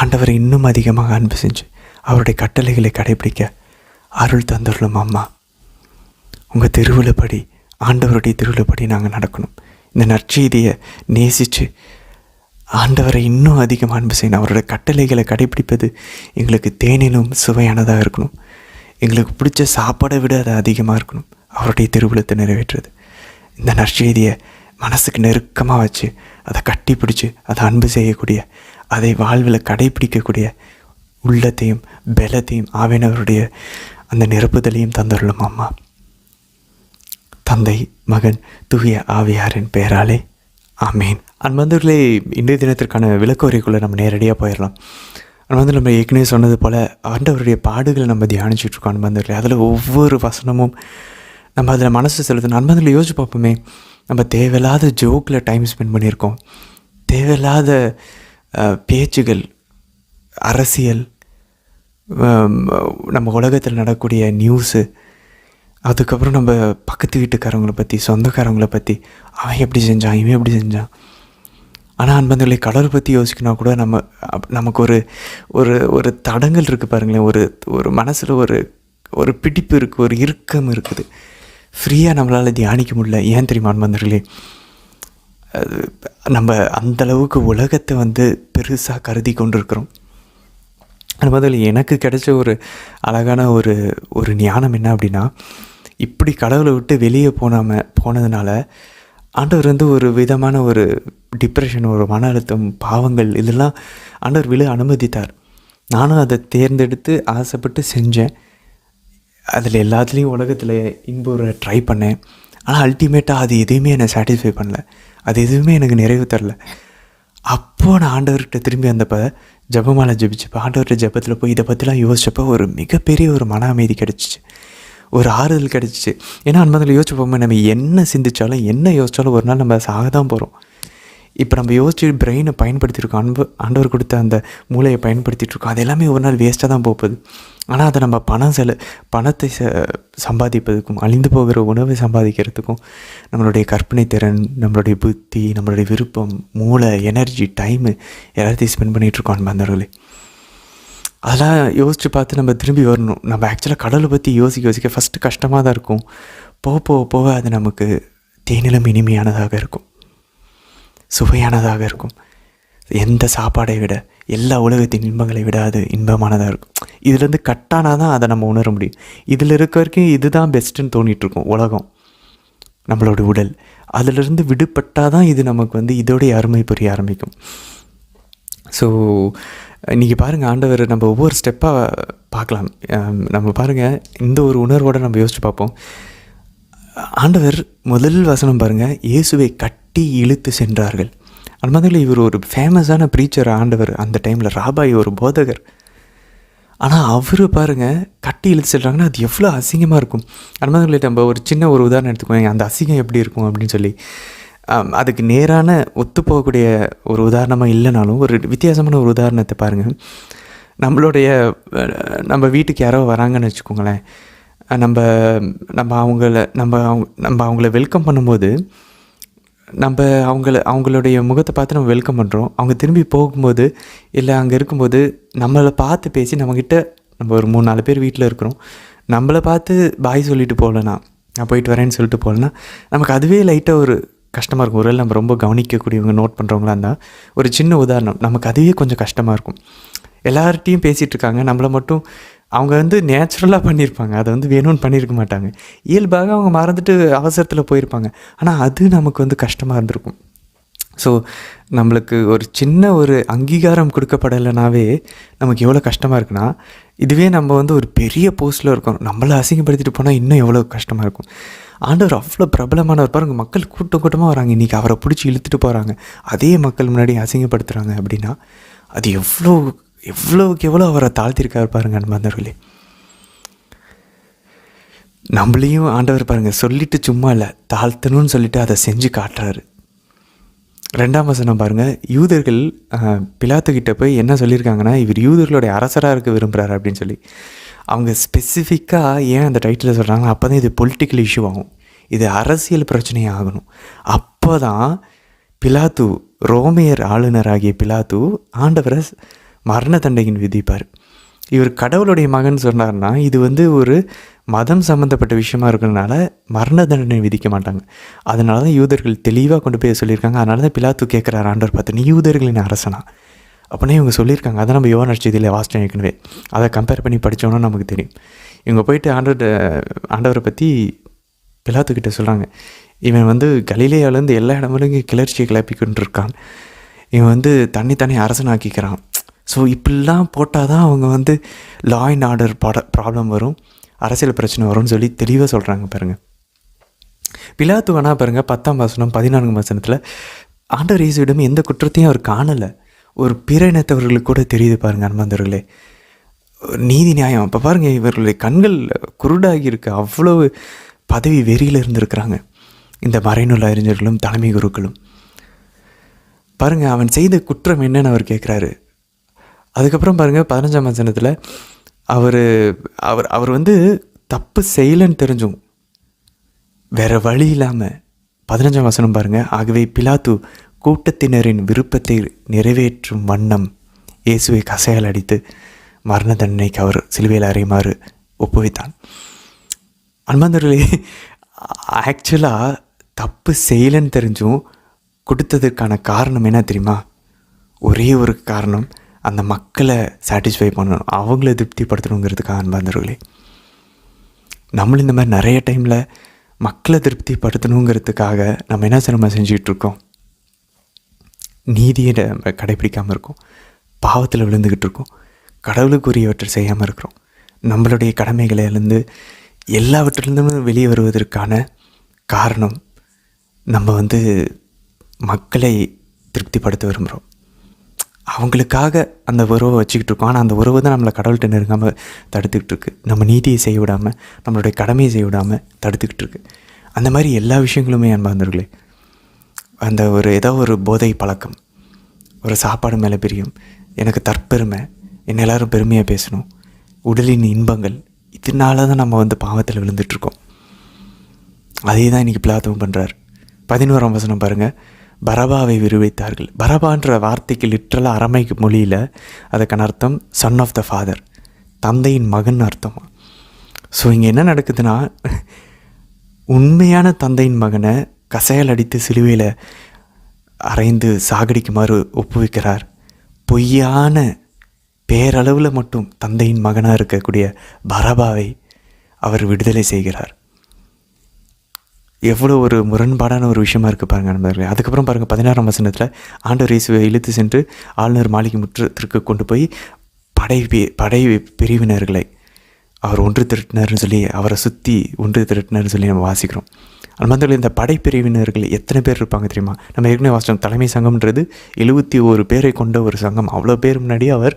ஆண்டவரை இன்னும் அதிகமாக அன்பு செஞ்சு அவருடைய கட்டளைகளை கடைபிடிக்க அருள் தந்துடலும் அம்மா. உங்கள் திருவிழப்படி, ஆண்டவருடைய திருவிழப்படி நாங்கள் நடக்கணும். இந்த நற்செய்தியை நேசித்து ஆண்டவரை இன்னும் அதிகமாக அன்பு செய்யணும். அவருடைய கட்டளைகளை கடைபிடிப்பது எங்களுக்கு தேனிலும் சுவையானதாக இருக்கணும். எங்களுக்கு பிடிச்ச சாப்பாடை விட அது அதிகமாக இருக்கணும். அவருடைய திருவிழத்தை நிறைவேற்றுறது, இந்த நற்செய்தியை மனசுக்கு நெருக்கமாக வச்சு அதை கட்டி பிடிச்சி அதை அன்பு செய்யக்கூடிய, அதை வாழ்வில் கடைபிடிக்கக்கூடிய உள்ளத்தையும் பலத்தையும் ஆவினவருடைய அந்த நிரப்புதலையும் தந்துடலும் அம்மா. தந்தை, மகன், தூய ஆவியாரின் பெயராலே ஆமீன். அன்பர்களே, இன்றைய தினத்திற்கான விளக்க உரைக்குள்ளே நம்ம நேரடியாக போயிடலாம். நம்ம ஏற்கனவே சொன்னது போல் ஆண்டவருடைய பாடுகளை நம்ம தியானிச்சுட்ருக்கோம். அன்பர்களே, அதில் ஒவ்வொரு வசனமும் நம்ம அதில் மனசு செலுத்தணும். அன்பர்களை யோசிச்சு பார்ப்போமே, நம்ம தேவையில்லாத ஜோக்கில் டைம் ஸ்பெண்ட் பண்ணியிருக்கோம். தேவையில்லாத பேச்சுகள், அரசியல், நம்ம உலகத்தில் நடக்கக்கூடிய நியூஸு, அதுக்கப்புறம் நம்ம பக்கத்து வீட்டுக்காரவங்களை பற்றி, சொந்தக்காரவங்களை பற்றி, அவன் எப்படி செஞ்சான், இவன் எப்படி செஞ்சான். ஆனால் அன்பர்களே, கடவுளை பற்றி யோசிக்கணும் கூட நமக்கு ஒரு ஒரு ஒரு தடங்கள் இருக்குது பாருங்களேன். ஒரு மனசில் ஒரு பிடிப்பு இருக்குது, ஒரு இறுக்கம் இருக்குது. ஃப்ரீயாக நம்மளால் தியானிக்க முடியல. ஏன் தெரியுமா அன்பர்களே? நம்ம அந்தளவுக்கு உலகத்தை பெருசாக கருதி கொண்டு இருக்கிறோம். அன்பர்களே, எனக்கு கிடைச்ச ஒரு அழகான ஒரு ஞானம் என்ன அப்படின்னா, இப்படி கடவுளை விட்டு வெளியே போனதுனால ஆண்டவர் ஒரு விதமான ஒரு டிப்ரெஷன், ஒரு மன அழுத்தம், பாவங்கள், இதெல்லாம் ஆண்டவர் அனுமதித்தார். நானும் அதை தேர்ந்தெடுத்து ஆசைப்பட்டு செஞ்சேன். அதில் எல்லாத்துலேயும் உலகத்தில் இன்புற ட்ரை பண்ணேன். ஆனால் அல்டிமேட்டாக அது எதுவுமே என்னை சாட்டிஸ்ஃபை பண்ணல. அது எதுவுமே எனக்கு நிறைவு தரல. அப்போது நான் ஆண்டவர்கிட்ட திரும்பி அந்த ஜெபமாலை ஜெபிச்சப்போ, ஆண்டவர்கிட்ட ஜெபத்தில் போய் இதை பற்றிலாம் யோசிச்சப்போ ஒரு மிகப்பெரிய ஒரு மன அமைதி கிடச்சிச்சு, ஒரு ஆறுதல் கிடச்சிச்சு. ஏன்னா அன்பதில் யோசிச்சு போகும்போது நம்ம என்ன சிந்திச்சாலும் என்ன யோசித்தாலும் ஒரு நாள் நம்ம சாக தான் போகிறோம். இப்போ நம்ம யோசிச்சு பிரெயினை பயன்படுத்தியிருக்கோம், ஆண்டவர் கொடுத்த அந்த மூளையை பயன்படுத்திகிட்ருக்கோம். அது எல்லாமே ஒரு நாள் வேஸ்ட்டாக தான் போகுது. ஆனால் அதை நம்ம பணத்தை சம்பாதிப்பதுக்கும், அழிந்து போகிற உணவை சம்பாதிக்கிறதுக்கும், நம்மளுடைய கற்பனை திறன், நம்மளுடைய புத்தி, நம்மளுடைய விருப்பம், மூளை, எனர்ஜி, டைமு எல்லாத்தையும் ஸ்பெண்ட் பண்ணிகிட்ருக்கோம் அன்பர்களே. அதெல்லாம் யோசித்து பார்த்து நம்ம திரும்பி வரணும். நம்ம ஆக்சுவலாக கடவுளை பற்றி யோசிக்க ஃபஸ்ட்டு கஷ்டமாக தான் இருக்கும். போக அது நமக்கு தேனிலும் இனிமையானதாக இருக்கும், சுவையானதாக இருக்கும். எந்த சாப்பாடை விட, எல்லா உலகத்தின் இன்பங்களை விட அது இன்பமானதாக இருக்கும். இதுலேருந்து கட்டானா தான் அதை நம்ம உணர முடியும். இதில் இருக்க வரைக்கும் இதுதான் பெஸ்ட்டுன்னு தோணிகிட்ருக்கும் உலகம், நம்மளோட உடல். அதிலிருந்து விடுபட்டால் தான் இது நமக்கு இதோடைய அருமை புரிய ஆரம்பிக்கும். ஸோ இன்றைக்கி பாருங்கள், ஆண்டவர் நம்ம ஒவ்வொரு ஸ்டெப்பாக பார்க்கலாம். நம்ம பாருங்கள், இந்த ஒரு உணர்வோடு நம்ம யோசித்து பார்ப்போம். ஆண்டவர் முதல் வசனம் பாருங்கள், இயேசுவை கட்டி இழுத்து சென்றார்கள். அது மாதிரி இவர் ஒரு ஃபேமஸான ப்ரீச்சர் ஆண்டவர் அந்த டைமில், ராபாய், ஒரு போதகர். ஆனால் அவர் பாருங்கள் கட்டி இழுத்து செல்கிறாங்கன்னா அது எவ்வளோ அசிங்கமாக இருக்கும். அது மாதிரி நம்ம ஒரு சின்ன ஒரு உதாரணம் எடுத்துக்கோங்க, அந்த அசிங்கம் எப்படி இருக்கும் அப்படின்னு சொல்லி. அதுக்கு நேரான ஒத்துப்போகக்கூடிய ஒரு உதாரணமாக இல்லைனாலும் ஒரு வித்தியாசமான ஒரு உதாரணத்தை பாருங்கள். நம்ம வீட்டுக்கு யாரோ வராங்கன்னு வச்சுக்கோங்களேன். நம்ம அவங்கள வெல்கம் பண்ணும்போது அவங்களுடைய முகத்தை பார்த்து நம்ம வெல்கம் பண்ணுறோம். அவங்க திரும்பி போகும்போது இல்லை அங்கே இருக்கும்போது நம்மளை பார்த்து பேசி நம்மக்கிட்ட, நம்ம ஒரு 3-4 பேர் வீட்டில் இருக்கிறோம், நம்மளை பார்த்து பாய் சொல்லிட்டு போகலன்னா, நான் போயிட்டு வரேன்னு சொல்லிட்டு போகலன்னா நமக்கு அதுவே லைட்டாக ஒரு கஷ்டமாக இருக்கும். ஒருவேளை நம்ம ரொம்ப கவனிக்கக்கூடியவங்க, நோட் பண்ணுறவங்களா இருந்தால் ஒரு சின்ன உதாரணம், நமக்கு அதுவே கொஞ்சம் கஷ்டமாக இருக்கும். எல்லார்ட்டையும் பேசிகிட்டு இருக்காங்க, நம்மளை மட்டும் அவங்க நேச்சுரலாக பண்ணியிருப்பாங்க, அதை வேணும்னு பண்ணியிருக்க மாட்டாங்க. இயல்பாக அவங்க மறந்துட்டு அவசரத்தில் போயிருப்பாங்க. ஆனால் அது நமக்கு கஷ்டமாக இருந்திருக்கும். ஸோ நம்மளுக்கு ஒரு சின்ன ஒரு அங்கீகாரம் கொடுக்கப்படலைனாவே நமக்கு எவ்வளோ கஷ்டமாக இருக்குன்னா, இதுவே நம்ம ஒரு பெரிய போஸ்ட்டில் இருக்கோம், நம்மளை அசிங்கப்படுத்திட்டு போனால் இன்னும் எவ்வளோ கஷ்டமாக இருக்கும். ஆண்டவர் அவ்வளோ பிரபலமானவர் பாருங்கள், மக்கள் கூட்டமாக வராங்க, இன்றைக்கி அவரை பிடிச்சி இழுத்துட்டு போகிறாங்க, அதே மக்கள் முன்னாடி அசிங்கப்படுத்துகிறாங்க அப்படின்னா அது எவ்வளோக்கு எவ்வளோ அவரை தாழ்த்திருக்காரு பாருங்க அன்பர்களே. நம்மளையும் ஆண்டவர் பாருங்கள் சொல்லிட்டு சும்மா இல்லை, தாழ்த்தணும்னு சொல்லிட்டு அதை செஞ்சு காட்டுறாரு. 2ஆம் வசனம் பாருங்கள், யூதர்கள் பிலாத்துக்கிட்ட போய் என்ன சொல்லியிருக்காங்கன்னா, இவர் யூதர்களுடைய அரசராக இருக்க விரும்புகிறாரு அப்படின்னு சொல்லி. அவங்க ஸ்பெசிஃபிக்காக ஏன் அந்த டைட்டில் சொல்கிறாங்க, அப்போ தான் இது பொலிட்டிக்கல் இஷ்யூ ஆகும், இது அரசியல் பிரச்சனையாக ஆகணும். அப்போ தான் பிலாத்து, ரோமையர் ஆளுநராகிய பிலாத்து ஆண்டவரை மரண தண்டையின் விதிப்பார். இவர் கடவுளுடைய மகன் சொன்னார்னா இது ஒரு மதம் சம்மந்தப்பட்ட விஷயமா இருக்கிறதுனால மரண தண்டனை விதிக்க மாட்டாங்க. அதனால தான் யூதர்கள் தெளிவாக கொண்டு போய் சொல்லியிருக்காங்க. அதனால தான் பிலாத்து கேட்குறாரு ஆண்டவர் பார்த்து, நீ யூதர்களின் அரசனா அப்படின்னே இவங்க சொல்லியிருக்காங்க. அதை நம்ம யோவான் நற்செய்தியில் வாசித்தோம் ஏற்கனவே, அதை கம்பேர் பண்ணி படித்தோன்னா நமக்கு தெரியும். இவங்க போயிட்டு ஆண்டவரை பற்றி பிலாத்துக்கிட்ட சொல்கிறாங்க, இவன் கலிலேயாவிலேருந்து எல்லா இடமும் கிளர்ச்சியை கிளப்பி கொண்டு இருக்கான், இவன் தன்னை அரசனாக்கிக்கிறான். ஸோ இப்படிலாம் போட்டால் தான் அவங்க லா அண்ட் ஆர்டர் ப்ராப்ளம் வரும், அரசியல் பிரச்சனை வரும்னு சொல்லி தெளிவாக சொல்கிறாங்க பாருங்கள். பிலாத்து வேணா பாருங்கள் 10ஆம் வசனம் 14ஆம் வசனத்தில் ஆண்டவர் இயேசுவிடம் எந்த குற்றத்தையும் அவர் காணலை. ஒரு பிற இனத்தவர்களுக்கு கூட தெரியுது பாருங்கள் அன்பார்ந்தவர்களே, நீதி நியாயம். அப்போ பாருங்கள், இவர்களுடைய கண்கள் குருடாகி இருக்கு. அவ்வளவு பதவி வெறியில் இருந்திருக்கிறாங்க இந்த மறைநூல் அறிஞர்களும் தலைமை குருக்களும். பாருங்கள், அவன் செய்த குற்றம் என்னன்னு அவர் கேட்குறாரு. அதுக்கப்புறம் பாருங்கள் 15ஆம் வசனத்தில் அவர் அவர் அவர் வந்து தப்பு செய்யலைன்னு தெரிஞ்சும் வேறு வழி இல்லாமல் 15ஆம் வசனம் பாருங்கள், ஆகவே பிலாத்து கூட்டத்தினரின் விருப்பத்தை நிறைவேற்றும் வண்ணம் இயேசுவை கசையால் அடித்து மரண தண்டனைக்கு அவர் சிலுவையில் அறையுமாறு ஒப்புவித்தான். அன்பார்ந்தவர்களே, ஆக்சுவலாக தப்பு செய்யலைன்னு தெரிஞ்சும் கொடுத்ததுக்கான காரணம் என்ன தெரியுமா? ஒரே ஒரு காரணம், அந்த மக்களை சாட்டிஸ்ஃபை பண்ணணும், அவங்கள திருப்திப்படுத்தணுங்கிறதுக்காக. அன்பார்ந்தவர்களே, நம்மளும் இந்த மாதிரி நிறைய டைமில் மக்களை திருப்திப்படுத்தணுங்கிறதுக்காக நம்ம என்ன சிரமம் செஞ்சுக்கிட்டுருக்கோம்? நீதியை நம்ம கடைப்பிடிக்காமல் இருக்கோம், பாவத்தில் விழுந்துக்கிட்டு இருக்கோம், கடவுளுக்குரியவற்றை செய்யாமல் இருக்கிறோம். நம்மளுடைய கடமைகளிலிருந்து எல்லாவற்றிலிருந்தும் வெளியே வருவதற்கான காரணம் நம்ம வந்து மக்களை திருப்திப்படுத்த விரும்புகிறோம். அவங்களுக்காக அந்த உறவை வச்சுக்கிட்டு இருக்கோம். ஆனால் அந்த உறவு தான் நம்மளை கடவுள்கிட்ட நெருங்காமல் தடுத்துக்கிட்டு இருக்குது. நம்ம நீதியை செய்ய விடாமல், நம்மளுடைய கடமையை செய்ய விடாமல் தடுத்துக்கிட்டு இருக்குது. அந்த மாதிரி எல்லா விஷயங்களுமே அன்பார்ந்தவர்களே, அந்த ஏதோ ஒரு போதை பழக்கம், ஒரு சாப்பாடு மேலே பிரியம், எனக்கு தற்பெருமை, என்ன எல்லோரும் பெருமையாக பேசணும், உடலின் இன்பங்கள், இதனால தான் நம்ம வந்து பாவத்தில் விழுந்துட்டுருக்கோம். அதே தான் இன்றைக்கி பிலாத்துவும் பண்ணுறார். 11ஆம் வசனம் பாருங்கள், பரபாவை விடுவித்தார்கள். பரபான்ற வார்த்தைக்கு லிட்ரலாக அரமைக்கு மொழியில் அதுக்கான அர்த்தம் சன் ஆஃப் த ஃபாதர், தந்தையின் மகன் அர்த்தம். ஸோ இங்கே என்ன நடக்குதுன்னா, உண்மையான தந்தையின் மகனை கசையால் அடித்து சிலுவையில் அரைந்து சாகடிக்குமாறு ஒப்புவிக்கிறார். பொய்யான பேரளவில் மட்டும் தந்தையின் மகனாக இருக்கக்கூடிய பரபாவை அவர் விடுதலை செய்கிறார். எவ்வளோ ஒரு முரண்பாடான ஒரு விஷயமா இருக்குது பாருங்கள் நண்பர்களே. அதுக்கப்புறம் பாருங்கள் 16ஆம் வசனத்தில் ஆண்டவர் இயேசுவை இழுத்து சென்று ஆளுநர் மாளிகை முற்றத்திற்கு கொண்டு போய் படை பிரிவினர்களை அவர் ஒன்று திரட்டினார்னு சொல்லி, அவரை சுற்றி ஒன்று திரட்டினார்னு சொல்லி நம்ம வாசிக்கிறோம். அந்த இந்த படைப்பிரிவினர்கள் எத்தனை பேர் இருப்பாங்க தெரியுமா? நம்ம ஏற்கனவே வாசித்தோம், தலைமை சங்கம்ன்றது 71 பேரை கொண்ட ஒரு சங்கம். அவ்வளோ பேர் முன்னாடி அவர்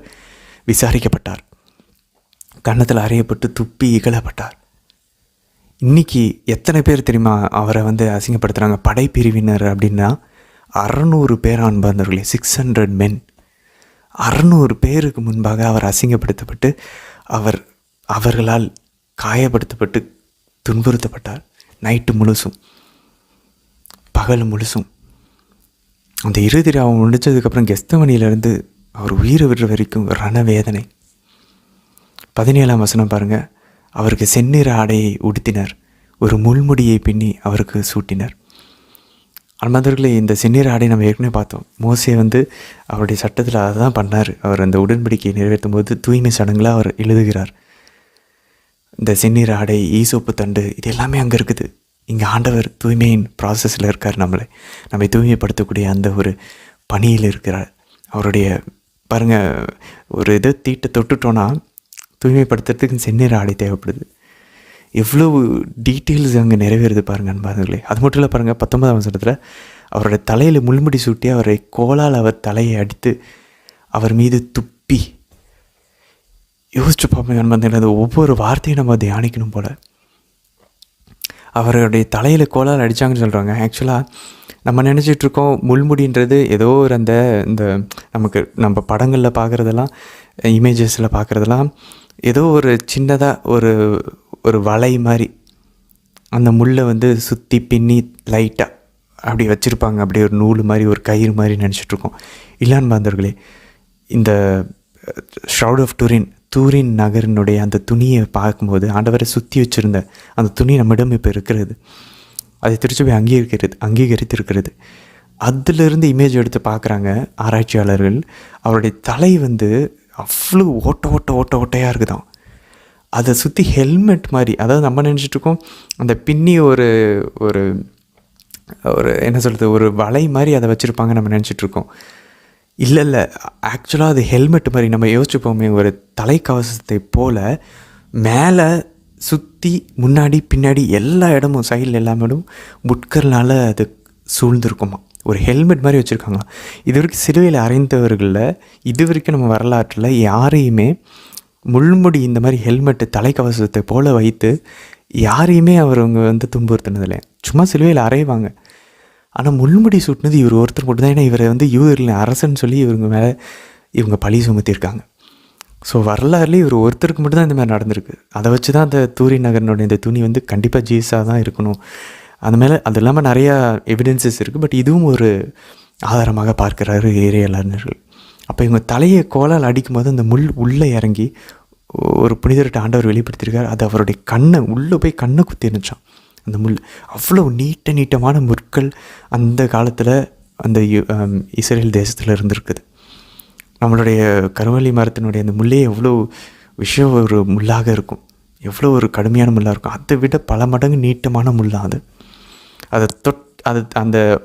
விசாரிக்கப்பட்டார், கன்னத்தில் அறையப்பட்டு துப்பி இகழப்பட்டார். இன்றைக்கி எத்தனை பேர் தெரியுமா அவரை வந்து அசிங்கப்படுத்துகிறாங்க? படைப்பிரிவினர் அப்படின்னா 600 பேர் அன்பார்ந்தவர்களே, 600 men, 600 பேருக்கு முன்பாக அவர் அசிங்கப்படுத்தப்பட்டு அவர்களால் காயப்படுத்தப்பட்டு துன்புறுத்தப்பட்டார். நைட்டு முழுசும் பகல் முழுசும். அந்த இறுதி அவன் முடித்ததுக்கப்புறம் கெஸ்தமணியிலேருந்து அவர் உயிரை விடுற வரைக்கும் ரணவேதனை. 17ஆம் வசனம் பாருங்கள், அவருக்கு செந்நிற ஆடையை உடுத்தினர், ஒரு முள்முடியை பின்னி அவருக்கு சூட்டினர். அன்பார்ந்தவர்களே, இந்த செந்நிற ஆடை நம்ம ஏற்கனவே பார்த்தோம். மோசே வந்து அவருடைய சட்டத்தில் அதை தான் பண்ணார். அவர் அந்த உடன்படிக்கையை நிறைவேற்றும் போது தூய்மை சடங்கில் அவர் எழுதுகிறார். இந்த செந்நிற ஆடை, ஈசோப்பு தண்டு, இது எல்லாமே அங்கே இருக்குது. இங்கே ஆண்டவர் தூய்மையின் ப்ராசஸில் இருக்கார். நம்மை தூய்மைப்படுத்தக்கூடிய அந்த ஒரு பணியில் இருக்கிறார். அவருடைய பாருங்கள், ஒரு இதை தீட்டை தொட்டுட்டோன்னா தூய்மைப்படுத்துறதுக்கு செந்நிற ஆடை தேவைப்படுது. எவ்வளோ டீட்டெயில்ஸ் அங்கே நிறைவேறுது பாருங்கள் அன்பார்களே. அது மட்டும் இல்லை பாருங்கள், 19ஆம் வசனத்தில் அவருடைய தலையில் முள்முடி சூட்டி அவரை கோலால் அவர் தலையை அடித்து அவர் மீது துப்பி. யோசிச்சு பார்ப்போம் அன்பார்களே, அது ஒவ்வொரு வார்த்தையும் நம்ம தியானிக்கணும் போல். அவருடைய தலையில் கோலால் அடித்தாங்கன்னு சொல்கிறாங்க. ஆக்சுவலாக நம்ம நினச்சிட்ருக்கோம் முள்முடின்றது ஏதோ ஒரு இந்த நம்ம படங்களில் பார்க்குறதெல்லாம், இமேஜஸில் பார்க்குறதெல்லாம் ஏதோ ஒரு சின்னதாக ஒரு வலை மாதிரி அந்த முள்ளை வந்து சுற்றி பின்னி லைட்டாக அப்படி வச்சுருப்பாங்க. அப்படி ஒரு நூல் மாதிரி, ஒரு கயிறு மாதிரி நினச்சிட்ருக்கோம். இல்லான்னு பாந்தர்களே, இந்த ஷ்ரவுட் ஆஃப் தூரின் நகரினுடைய அந்த துணியை பார்க்கும்போது ஆண்டவரை சுற்றி வச்சுருந்த அந்த துணி நம்மிடம் இப்போ இருக்கிறது. அதை திருச்சி போய் அங்கீகரித்திருக்கிறது. அதிலிருந்து இமேஜ் எடுத்து பார்க்குறாங்க ஆராய்ச்சியாளர்கள். அவருடைய தலை வந்து அவ்வளோ ஓட்டையாக இருக்குதான். அதை சுற்றி ஹெல்மெட் மாதிரி, அதாவது நம்ம நினச்சிட்ருக்கோம் அந்த பின்னி ஒரு ஒரு ஒரு என்ன சொல்கிறது, ஒரு வலை மாதிரி அதை வச்சுருப்பாங்க நம்ம நினச்சிட்ருக்கோம். இல்லை, ஆக்சுவலாக அது ஹெல்மெட் மாதிரி. நம்ம யோசிச்சுப்போமே, ஒரு தலைக்கவசத்தை போல் மேலே சுற்றி முன்னாடி பின்னாடி எல்லா இடமும், சைடில் எல்லா இடமும் புட்கர்னால் அது சூழ்ந்துருக்குமா. ஒரு ஹெல்மெட் மாதிரி வச்சுருக்காங்களாம். இது வரைக்கும் சிலுவையில் அறைந்தவர்களில் இது வரைக்கும் நம்ம வரலாற்றில் யாரையுமே முள்முடி இந்த மாதிரி ஹெல்மெட்டு தலைக்கவசத்தை போல் வைத்து யாரையுமே அவங்க வந்து துன்புறுத்தினதில்லை. சும்மா சிலுவையில் அறைவாங்க. ஆனால் முள்முடி சூட்டினது இவர் ஒருத்தர் மட்டும் தான். ஏன்னா இவரை வந்து யூதர்களின் அரசன்னு சொல்லி இவங்க பழி சுமத்தியிருக்காங்க. ஸோ வரலாறுலேயே இவர் ஒருத்தருக்கு மட்டும்தான் இந்த மாதிரி நடந்திருக்கு. அதை வச்சு தான் அந்த தூரி நகரனுடைய இந்த துணி வந்து கண்டிப்பாக ஜீஸாக தான் இருக்கணும். அந்த மேலே அது இல்லாமல் நிறையா எவிடென்சஸ் இருக்குது. பட் இதுவும் ஒரு ஆதாரமாக பார்க்குறாரு இறையலாளர்கள். அப்போ இவங்க தலையை கோலால் அடிக்கும்போது அந்த முள் உள்ளே இறங்கி ஒரு புனிதர்கிட்ட ஆண்டவர் வெளிப்படுத்தியிருக்கார். அது அவருடைய கண்ணை உள்ளே போய் கண்ணை குத்தி இருந்துச்சான். அந்த முள் அவ்வளோ நீட்டமான முற்கள் அந்த காலத்தில் அந்த இஸ்ரேல் தேசத்தில் இருந்திருக்குது. நம்மளுடைய கருவள்ளி மரத்தினுடைய அந்த முள்ளே எவ்வளோ விஷயம் ஒரு முள்ளாக இருக்கும், எவ்வளோ ஒரு கடுமையான முள்ளாக இருக்கும். அதை விட பல மடங்கு நீட்டமான முள்ளாக அது.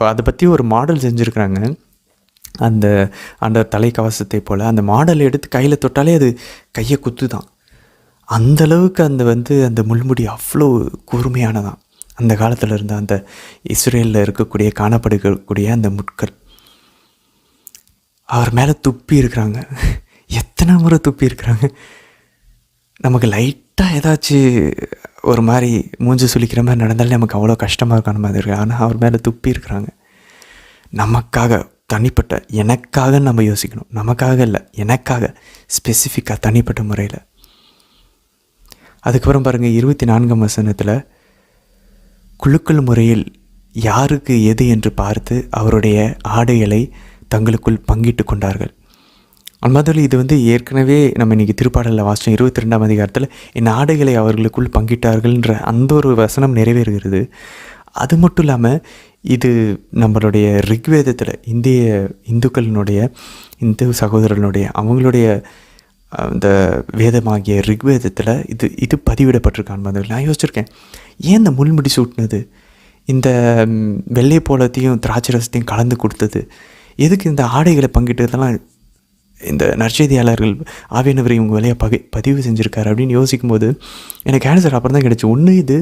அதை பற்றி ஒரு மாடல் செஞ்சுருக்குறாங்க. அந்த தலைக்கவசத்தை போல் அந்த மாடலை எடுத்து கையில் தொட்டாலே அது கையை குத்து தான். அந்தளவுக்கு அந்த முள்முடி அவ்வளோ கூர்மையானதான். அந்த காலத்தில் இருந்த அந்த இஸ்ரேலில் இருக்கக்கூடிய காணப்படக்கூடிய அந்த முட்கள் அவர் மேலே துப்பி இருக்கிறாங்க. எத்தனை முறை துப்பி இருக்கிறாங்க. நமக்கு லைட்டாக ஏதாச்சும் ஒரு மாதிரி மூஞ்சி சுளிக்கிற மாதிரி நடந்தாலே நமக்கு அவ்வளோ கஷ்டமாக இருக்கான மாதிரி இருக்குது. ஆனால் அவர் மேலே துப்பி இருக்கிறாங்க. நமக்காக தனிப்பட்ட எனக்காக நம்ம யோசிக்கணும். நமக்காக இல்லை, எனக்காக ஸ்பெசிஃபிக்காக தனிப்பட்ட முறையில். அதுக்கப்புறம் பாருங்கள் 24ஆம் வசனத்தில் குழுக்கள் முறையில் யாருக்கு எது என்று பார்த்து அவருடைய ஆடைகளை தங்களுக்குள் பங்கிட்டு கொண்டார்கள். அந்த மாதிரி இது வந்து ஏற்கனவே நம்ம இன்றைக்கி திருப்பாடலில் வாசித்தோம். 22ஆம் அதிகாரத்தில் என் ஆடைகளை அவர்களுக்குள் பங்கிட்டார்கள்ன்ற அந்த ஒரு வசனம் நிறைவேறுகிறது. அது மட்டும் இல்லாமல் இது நம்மளுடைய ரிக்வேதத்தில் இந்துக்களினுடைய இந்து சகோதரனுடைய அவங்களுடைய அந்த வேதமாகிய ரிக்வேதத்தில் இது பதிவிடப்பட்டிருக்கான். மாதிரி நான் யோசிச்சிருக்கேன், ஏன் இந்த முள்முடி சூட்டினது, இந்த வெள்ளை போலத்தையும் திராட்சை ரசத்தையும் கலந்து கொடுத்தது, எதுக்கு இந்த ஆடைகளை பங்கிட்டதெல்லாம் இந்த நற்செய்தியாளர்கள் ஆவியானவர் இவங்க வேலையை பதிவு செஞ்சுருக்காரு அப்படின்னு யோசிக்கும்போது எனக்கு ஆன்சர் அப்புறம் தான் கிடச்சி. ஒன்று, இது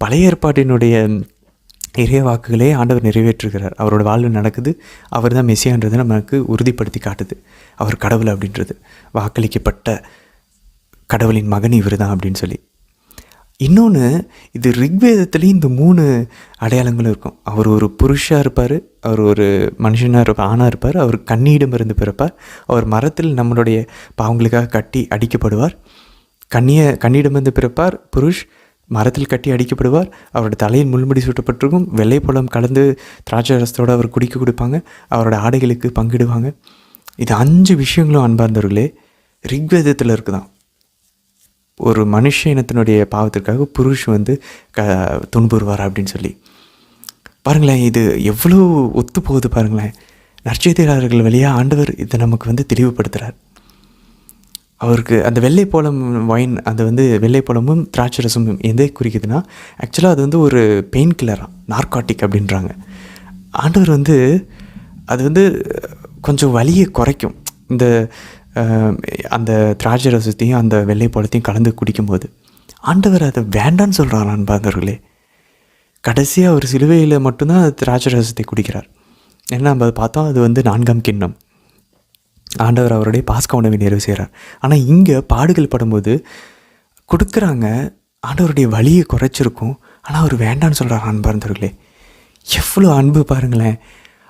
பழைய ஏற்பாட்டினுடைய இறைய வாக்குகளே ஆண்டவர் நிறைவேற்றுகிறார். அவரோட வாழ்வு நடக்குது. அவர் தான் மெசியான்றது நமக்கு உறுதிப்படுத்தி காட்டுது. அவர் கடவுள் அப்படின்றது, வாக்களிக்கப்பட்ட கடவுளின் மகன் இவர் தான் அப்படின்னு சொல்லி. இன்னொன்று, இது ரிக்வேதத்துலேயும் இந்த 3 அடையாளங்களும் இருக்கும். அவர் ஒரு புருஷாக இருப்பார், அவர் ஒரு மனுஷனாக ஆணாக இருப்பார், அவர் கன்னியிடமிருந்து பிறப்பார், அவர் மரத்தில் நம்மளுடைய பாவங்களுக்காக கட்டி அடிக்கப்படுவார். கன்னியிடமிருந்து பிறப்பார் புருஷ், மரத்தில் கட்டி அடிக்கப்படுவார், அவரோட தலையில் முள்முடி சூட்டப்பட்டிருக்கும், வெள்ளை பழம் கலந்து திராட்சை ரசத்தோடு அவர் கொடுப்பாங்க, அவரோட ஆடைகளுக்கு பங்கிடுவாங்க. இது 5 விஷயங்களும் அன்பார்ந்தவர்களே ரிக்வேதத்தில் இருக்குதான். ஒரு மனுஷ இனத்தினுடைய பாவத்திற்காக புருஷ் வந்து துன்புறுவார் அப்படின்னு சொல்லி பாருங்களேன். இது எவ்வளோ ஒத்து போகுது பாருங்களேன். நற்செய்தியாளர்கள் வழியாக ஆண்டவர் இதை நமக்கு வந்து தெளிவுபடுத்துகிறார். அவருக்கு அந்த வெள்ளை போலம் வைன், அது வந்து வெள்ளை போலமும் திராட்சை ரசமும் எதை குறிக்குதுன்னா, ஆக்சுவலாக அது வந்து ஒரு பெயின் கில்லராக, நார்காட்டிக் அப்படின்றாங்க. ஆண்டவர் வந்து அது வந்து கொஞ்சம் வலியை குறைக்கும். அந்த திராட்சை ரசத்தையும் அந்த வெள்ளை போலத்தையும் கலந்து குடிக்கும்போது ஆண்டவர் அதை வேண்டான்னு சொல்கிறார். அன்பார்ந்தவர்களே, கடைசியாக ஒரு சிலுவையில் மட்டும்தான் திராட்சை ரசத்தை குடிக்கிறார். ஏன்னா நம்ம அதை பார்த்தோம், அது வந்து 4ஆம் கிண்ணம். ஆண்டவர் அவருடைய பாஸ்கா உணவை நிறைவு செய்கிறார். ஆனால் இங்கே பாடுகள் படும்போது கொடுக்குறாங்க, ஆண்டவருடைய வலியை குறைச்சிருக்கும், ஆனால் அவர் வேண்டான்னு சொல்கிறார். அன்பார்ந்தவர்களே, எவ்வளோ அன்பு பாருங்களேன்.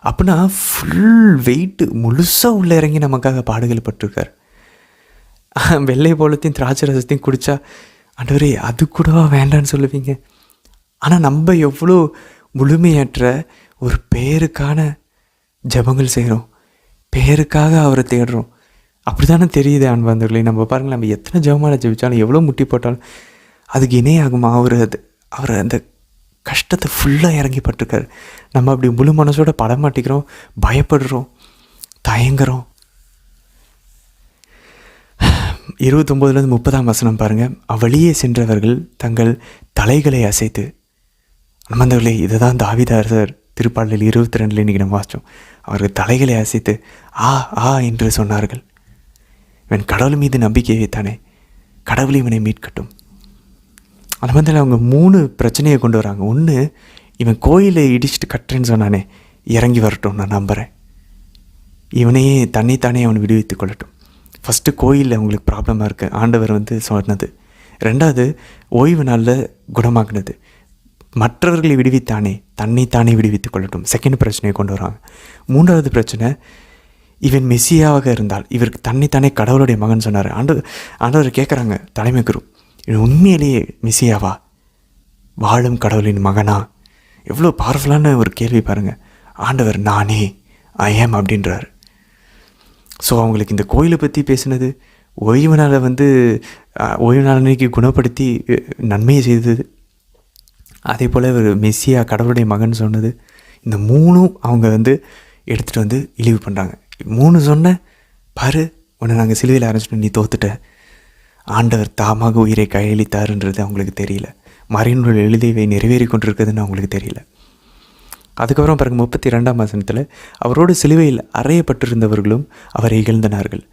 அப்படின்னா ஃபுல் வெயிட்டு முழுசாக உள்ளே இறங்கி நமக்காக பாடுகள் பட்டிருக்கார். வெள்ளை போலத்தையும் திராட்சை ரசத்தையும் குடித்தா ஆண்டவரே அது கூடவா வேண்டான்னு சொல்லுவீங்க? ஆனால் நம்ம எவ்வளோ முழுமையற்ற ஒரு பேருக்கான ஜபங்கள் செய்கிறோம், பேருக்காக அவரை தேடுறோம். அப்படி தானே தெரியுது அன்பார்ந்தவர்களே. நம்ம பாருங்கள், நம்ம எத்தனை ஜபமால ஜபிச்சாலும் எவ்வளோ முட்டி போட்டாலும் அதுக்கு இணையாகுமா? அவர் அந்த கஷ்டத்தை ஃபுல்லாக இறங்கி பட்டிருக்காரு. நம்ம அப்படி முழு மனசோட படமாட்டிக்கிறோம், பயப்படுறோம், தயங்குறோம். 29 30ஆம் வசனம் பாருங்கள். அவ்வழியே சென்றவர்கள் தங்கள் தலைகளை அசைத்து, நம்மந்தவர்களே இதை தான் தாவீது அரசர் திருப்பாடலில் 22 இன்றைக்கி நம்ம வாசித்தோம். அவர்கள் தலைகளை அசைத்து ஆ என்று சொன்னார்கள். இவன் கடவுள் மீது நம்பிக்கை வைத்தானே, கடவுள் இவனை மீட்கட்டும். அந்த மாதிரி அவங்க 3 பிரச்சனையை கொண்டு வராங்க. ஒன்று, இவன் கோயிலை இடிச்சிட்டு கட்டுறேன்னு சொன்னானே, இறங்கி வரட்டும், நான் நம்புகிறேன். இவனையே தன்னைத்தானே அவன் விடுவித்து கொள்ளட்டும். ஃபஸ்ட்டு கோயிலில் அவங்களுக்கு ப்ராப்ளமாக இருக்குது, ஆண்டவர் வந்து சொன்னது. ரெண்டாவது, ஓய்வு நாளில் குணமாக்குனது. மற்றவர்களை விடுவித்தானே தன்னைத்தானே விடுவித்து கொள்ளட்டும், செகண்ட் பிரச்சனையை கொண்டு வராங்க. மூன்றாவது பிரச்சனை, இவன் மெஸ்ஸியாக இருந்தால், இவருக்கு தன்னைத்தானே கடவுளுடைய மகன் சொன்னார். ஆண்டவர் கேட்குறாங்க தலைமை குரு, இவன் உண்மையிலேயே மெஸ்ஸியாவா, வாழும் கடவுளின் மகனா? எவ்வளோ பவர்ஃபுல்லான ஒரு கேள்வி பாருங்கள். ஆண்டவர் நானே ஐ ஆம் அப்படின்றார். ஸோ அவங்களுக்கு இந்த கோயிலை பற்றி பேசினது, ஓய்வு நாளை வந்து ஓய்வு நாள் அன்னைக்கு குணப்படுத்தி நன்மையை செய்தது, அதே போல் ஒரு மெஸ்ஸியா கடவுளுடைய மகன் சொன்னது, இந்த மூணும் அவங்க வந்து எடுத்துகிட்டு வந்து இழிவு பண்ணுறாங்க. 3 சொன்ன பாரு, உன்னை நாங்கள் சிலுவையில் அரைச்சிட்டு நீ தோத்துட்ட, ஆண்டவர் தாமாக உயிரை கையளித்தாருன்றது அவங்களுக்கு தெரியல, மறைநூல் எழுதியவை நிறைவேறி கொண்டிருக்குதுன்னு அவங்களுக்கு தெரியல. அதுக்கப்புறம் பாருங்கள் 32ஆம் வசனத்தில், அவரோடு சிலுவையில் அறையப்பட்டிருந்தவர்களும் அவரை இகழ்ந்தனார்கள்.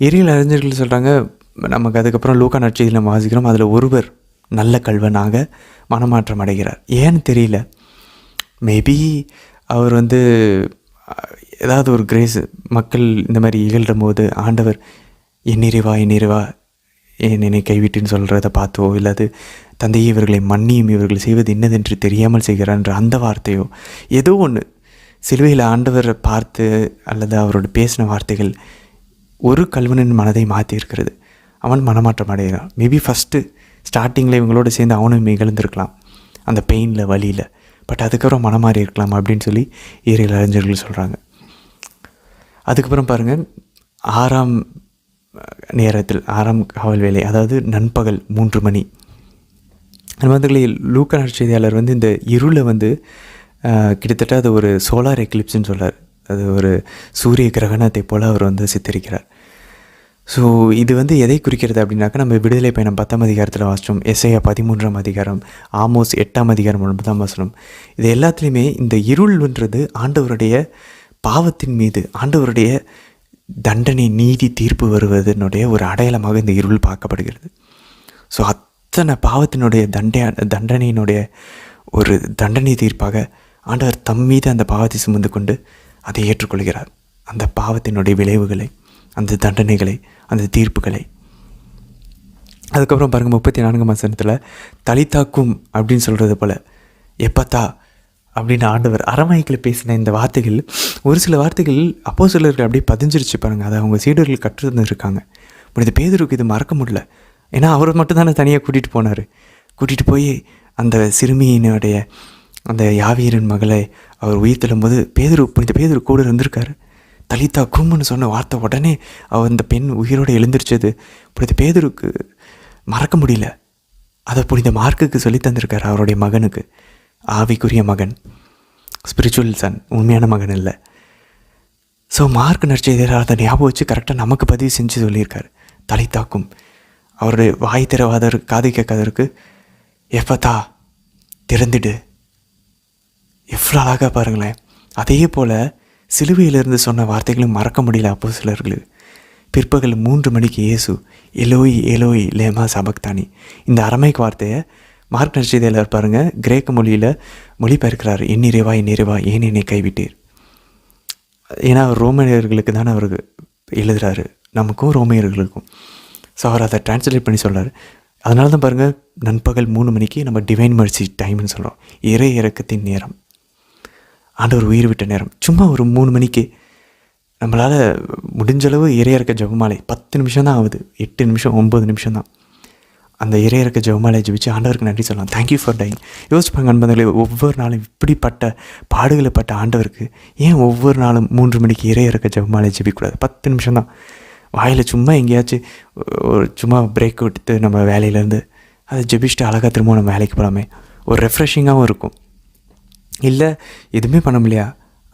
எரியல் அறிஞர்கள் சொல்கிறாங்க, நமக்கு அதுக்கப்புறம் லூக்கா நற்செய்தியில் நம்ம வாசிக்கிறோம், அதில் ஒருவர் நல்ல கல்வனாக மனமாற்றம் அடைகிறார். ஏன்னு தெரியல, மேபி அவர் வந்து ஏதாவது ஒரு கிரேஸ், மக்கள் இந்த மாதிரி இகழ்டும் போது ஆண்டவர் எண்ணிறைவா என்னை கைவிட்டுன்னு சொல்கிறத பார்த்தோ, இல்லாது தந்தையை இவர்களை மன்னியும், இவர்கள் செய்வது என்னதென்று தெரியாமல் செய்கிறான்ற அந்த வார்த்தையோ, ஏதோ ஒன்று சிலுவையில் ஆண்டவரை பார்த்து அல்லது அவரோட பேசின வார்த்தைகள் ஒரு கல்வனின் மனதை மாற்றி இருக்கிறது. அவன் மனமாற்றம் அடைகிறான். மேபி ஃபஸ்ட்டு ஸ்டார்டிங்கில் இவங்களோட சேர்ந்து அவனும் இகழ்ந்திருக்கலாம் அந்த பெயினில், வலியில். பட் அதுக்கப்புறம் மனமாறி இருக்கலாம் அப்படின்னு சொல்லி ஏரியல் அறிஞர்கள் சொல்கிறாங்க. அதுக்கப்புறம் பாருங்கள் 6ஆம் நேரத்தில், 6ஆம் காவல் வேலை, அதாவது நண்பகல் 3 மணி. நண்பர்களே, லூக்கா நற்செய்தியாளர் வந்து இந்த இருளை வந்து கிட்டத்தட்ட அது ஒரு சோலார் எக்லிப்ஸ்ன்னு சொல்கிறார். அது ஒரு சூரிய கிரகணத்தை போல் அவர் வந்து சித்தரிக்கிறார். ஸோ இது வந்து எதை குறிக்கிறது அப்படின்னாக்கா, நம்ம விடுதலை பயணம் 10ஆம் அதிகாரத்தில் வாசித்தோம், எஸ்ஐயா 13ஆம் அதிகாரம், ஆமோஸ் 8ஆம் அதிகாரம் 9ஆம் வசனம். இது எல்லாத்துலேயுமே இந்த இருள்ன்றது ஆண்டவருடைய பாவத்தின் மீது ஆண்டவருடைய தண்டனை, நீதி, தீர்ப்பு வருவதனுடைய ஒரு அடையாளமாக இந்த இருள் பார்க்கப்படுகிறது. ஸோ அத்தனை பாவத்தினுடைய தண்டனையினுடைய ஒரு தண்டனை தீர்ப்பாக ஆண்டவர் தம் மீது அந்த பாவத்தை சுமந்து கொண்டு அதை ஏற்றுக்கொள்கிறார். அந்த பாவத்தினுடைய விளைவுகளை, அந்த தண்டனைகளை, அந்த தீர்ப்புகளை. அதுக்கப்புறம் பாருங்கள் 34ஆம் வசனத்தில், தலித்தாக்கும் அப்படின்னு சொல்கிறது போல் எப்பத்தா அப்படின்னு ஆண்டவர் அரமாய்க்கில் பேசின இந்த வார்த்தைகள், ஒரு சில வார்த்தைகள் அப்போஸ்தலர்கள் அப்படியே பதிஞ்சிருச்சு பாருங்கள். அதை அவங்க சீடர்கள் கற்றுருந்துருக்காங்க. புனித பேதுருக்கு இது மறக்க முடியல. ஏன்னா அவர் மட்டும் தானே தனியாக கூட்டிகிட்டு போனார். கூட்டிகிட்டு போய் அந்த சிறுமியினுடைய அந்த யாவீரின் மகளை அவர் உயிர் தள்ளும்போது புனித பேதுரு கூட இருந்திருக்காரு. தலித்தா கும்முன்னு சொன்ன வார்த்தை உடனே அந்த பெண் உயிரோடு எழுந்திரிச்சது புனித பேதுருக்கு மறக்க முடியல. அதை புனித மார்க்குக்கு சொல்லி தந்திருக்காரு, அவருடைய மகனுக்கு, ஆவிக்குரிய மகன், ஸ்பிரிச்சுவல் சன், உண்மையான மகன் இல்லை. ஸோ மார்க் நற்செய்தியாளர் அதை ஞாபகம் வச்சு கரெக்டாக நமக்கு பதிவு செஞ்சு சொல்லியிருக்காரு. தலித்தாக்கும், அவருடைய வாய் திறவாதற்கு, காது கேட்காதற்கு எப்பத்தா திறந்துடு. எவ்வளோ அழகாக பாருங்களேன். அதே போல் சிலுவையிலிருந்து சொன்ன வார்த்தைகளும் மறக்க முடியல அப்போஸ்தலர்களுக்கு. பிற்பகல் 3 மணிக்கு இயேசு எலோய் எலோய் லேமா சபக்தானி, இந்த அரமைக் வார்த்தையை மார்க் நற்செய்தியாளர் பாருங்கள் கிரேக்க மொழியில் மொழிபெயர்க்கிறார். எண்ணிறைவா ஏன் என்னை கைவிட்டீர். ஏன்னா அவர் ரோமையர்களுக்கு தானே அவருக்கு எழுதுகிறாரு, நமக்கும் ரோமையர்களுக்கும். ஸோ அவர் அதை டிரான்ஸ்லேட் பண்ணி சொல்கிறார். அதனால தான் பாருங்கள் நண்பகல் 3 மணிக்கு நம்ம டிவைன் மர்சி டைம்னு சொல்கிறோம். இறை இறக்கத்தின் நேரம், ஆண்டவர் உயிர் விட்ட நேரம். சும்மா ஒரு 3 மணிக்கு நம்மளால் முடிஞ்சளவு இறையிறக்க ஜெபமாலை 10 நிமிஷம் தான் ஆகுது, 8 நிமிஷம் 9 நிமிஷம் தான். அந்த இறையிறக்க ஜெபமாலை ஜெபிச்சு ஆண்டவருக்கு நன்றி சொல்லலாம். Thank you for dyeing. யோசிப்பாங்க அன்பர்களே, ஒவ்வொரு நாளும் இப்படிப்பட்ட பாடுகளை பட்ட ஆண்டவருக்கு ஏன் ஒவ்வொரு நாளும் 3 மணிக்கு இறையிறக்க ஜெபமாலை ஜெபிக்கூடாது? 10 நிமிஷம் தான். வாயில் சும்மா எங்கேயாச்சும் ஒரு சும்மா பிரேக் விட்டு நம்ம வேலையிலேருந்து அதை ஜெபிச்சுட்டு அழகாக திரும்ப நம்ம வேலைக்கு போகலாமே, ஒரு ரெஃப்ரெஷிங்காகவும் இருக்கும். இல்லை எதுவுமே பண்ண முடியா,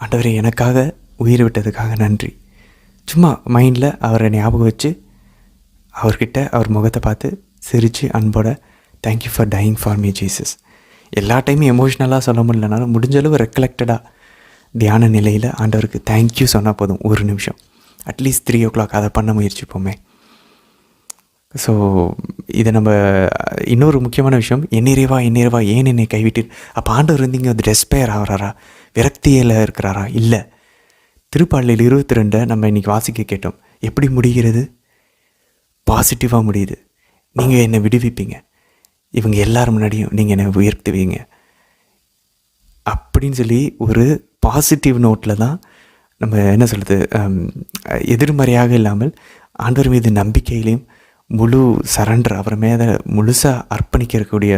ஆண்டவரே எனக்காக உயிர் விட்டதுக்காக நன்றி. சும்மா மைண்டில் அவரை ஞாபகம் வச்சு அவர்கிட்ட அவர் முகத்தை பார்த்து சிரித்து அன்போட thank you for dying for me Jesus. எல்லா டைமும் எமோஷ்னலாக சொல்ல முடியலனாலும் முடிஞ்சளவு ரெக்கலெக்டடாக தியான நிலையில் ஆண்டவருக்கு தேங்க்யூ சொன்னால் போதும். 1 நிமிஷம், அட்லீஸ்ட் 3 o'clock அதை பண்ண முயற்சிப்போமே. ஸோ இதை நம்ம இன்னொரு முக்கியமான விஷயம், எண்ணிறைவா எண்ணிறைவா ஏன் என்னை கைவிட்டு. அப்போ ஆண்டவர் வந்து இங்கே வந்து டெஸ்பயர் ஆகிறாரா, விரக்தியில் இருக்கிறாரா? இல்லை. திருப்பாடலில் 22 நம்ம இன்றைக்கி வாசிக்க கேட்டோம். எப்படி முடிகிறது? பாசிட்டிவாக முடியுது. நீங்கள் என்னை விடுவிப்பீங்க, இவங்க எல்லாரும் முன்னாடியும் நீங்கள் என்னை உயர்த்துவீங்க அப்படின்னு சொல்லி ஒரு பாசிட்டிவ் நோட்டில் தான் நம்ம என்ன சொல்கிறது, எதிர்மறையாக இல்லாமல் ஆண்டவர் மீது நம்பிக்கையிலையும் முழு சரண்டர், அவர் மேலே முழுசாக அர்ப்பணிக்கக்கூடிய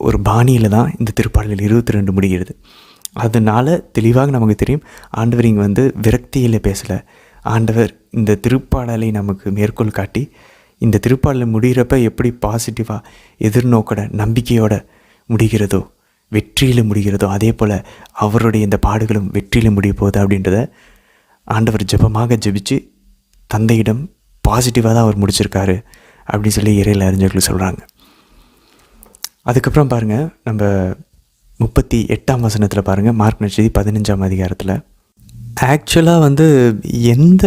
ஒரு பாணியில் தான் இந்த திருப்பாடலில் 22 முடிகிறது. அதனால் தெளிவாக நமக்கு தெரியும், ஆண்டவர் இங்கே வந்து விரக்தியில் பேசலை. ஆண்டவர் இந்த திருப்பாடலை நமக்கு மேற்கோள் காட்டி, இந்த திருப்பாடல் முடிகிறப்ப எப்படி பாசிட்டிவாக எதிர்நோக்கோட நம்பிக்கையோட முடிகிறதோ, வெற்றியில் முடிகிறதோ, அதே போல் அவருடைய இந்த பாடுகளும் வெற்றியில் முடிய போகுது அப்படின்றத ஆண்டவர் ஜெபமாக ஜெபிச்சு தந்தையிடம் பாசிட்டிவாக தான் அவர் முடிச்சிருக்காரு அப்படின்னு சொல்லி இறையில அறிஞர்கள் சொல்கிறாங்க. அதுக்கப்புறம் பாருங்கள், நம்ம 38ஆம் வசனத்தில் பாருங்கள், மார்க் நற்செய்தி 15ஆம் அதிகாரத்தில் ஆக்சுவலாக வந்து எந்த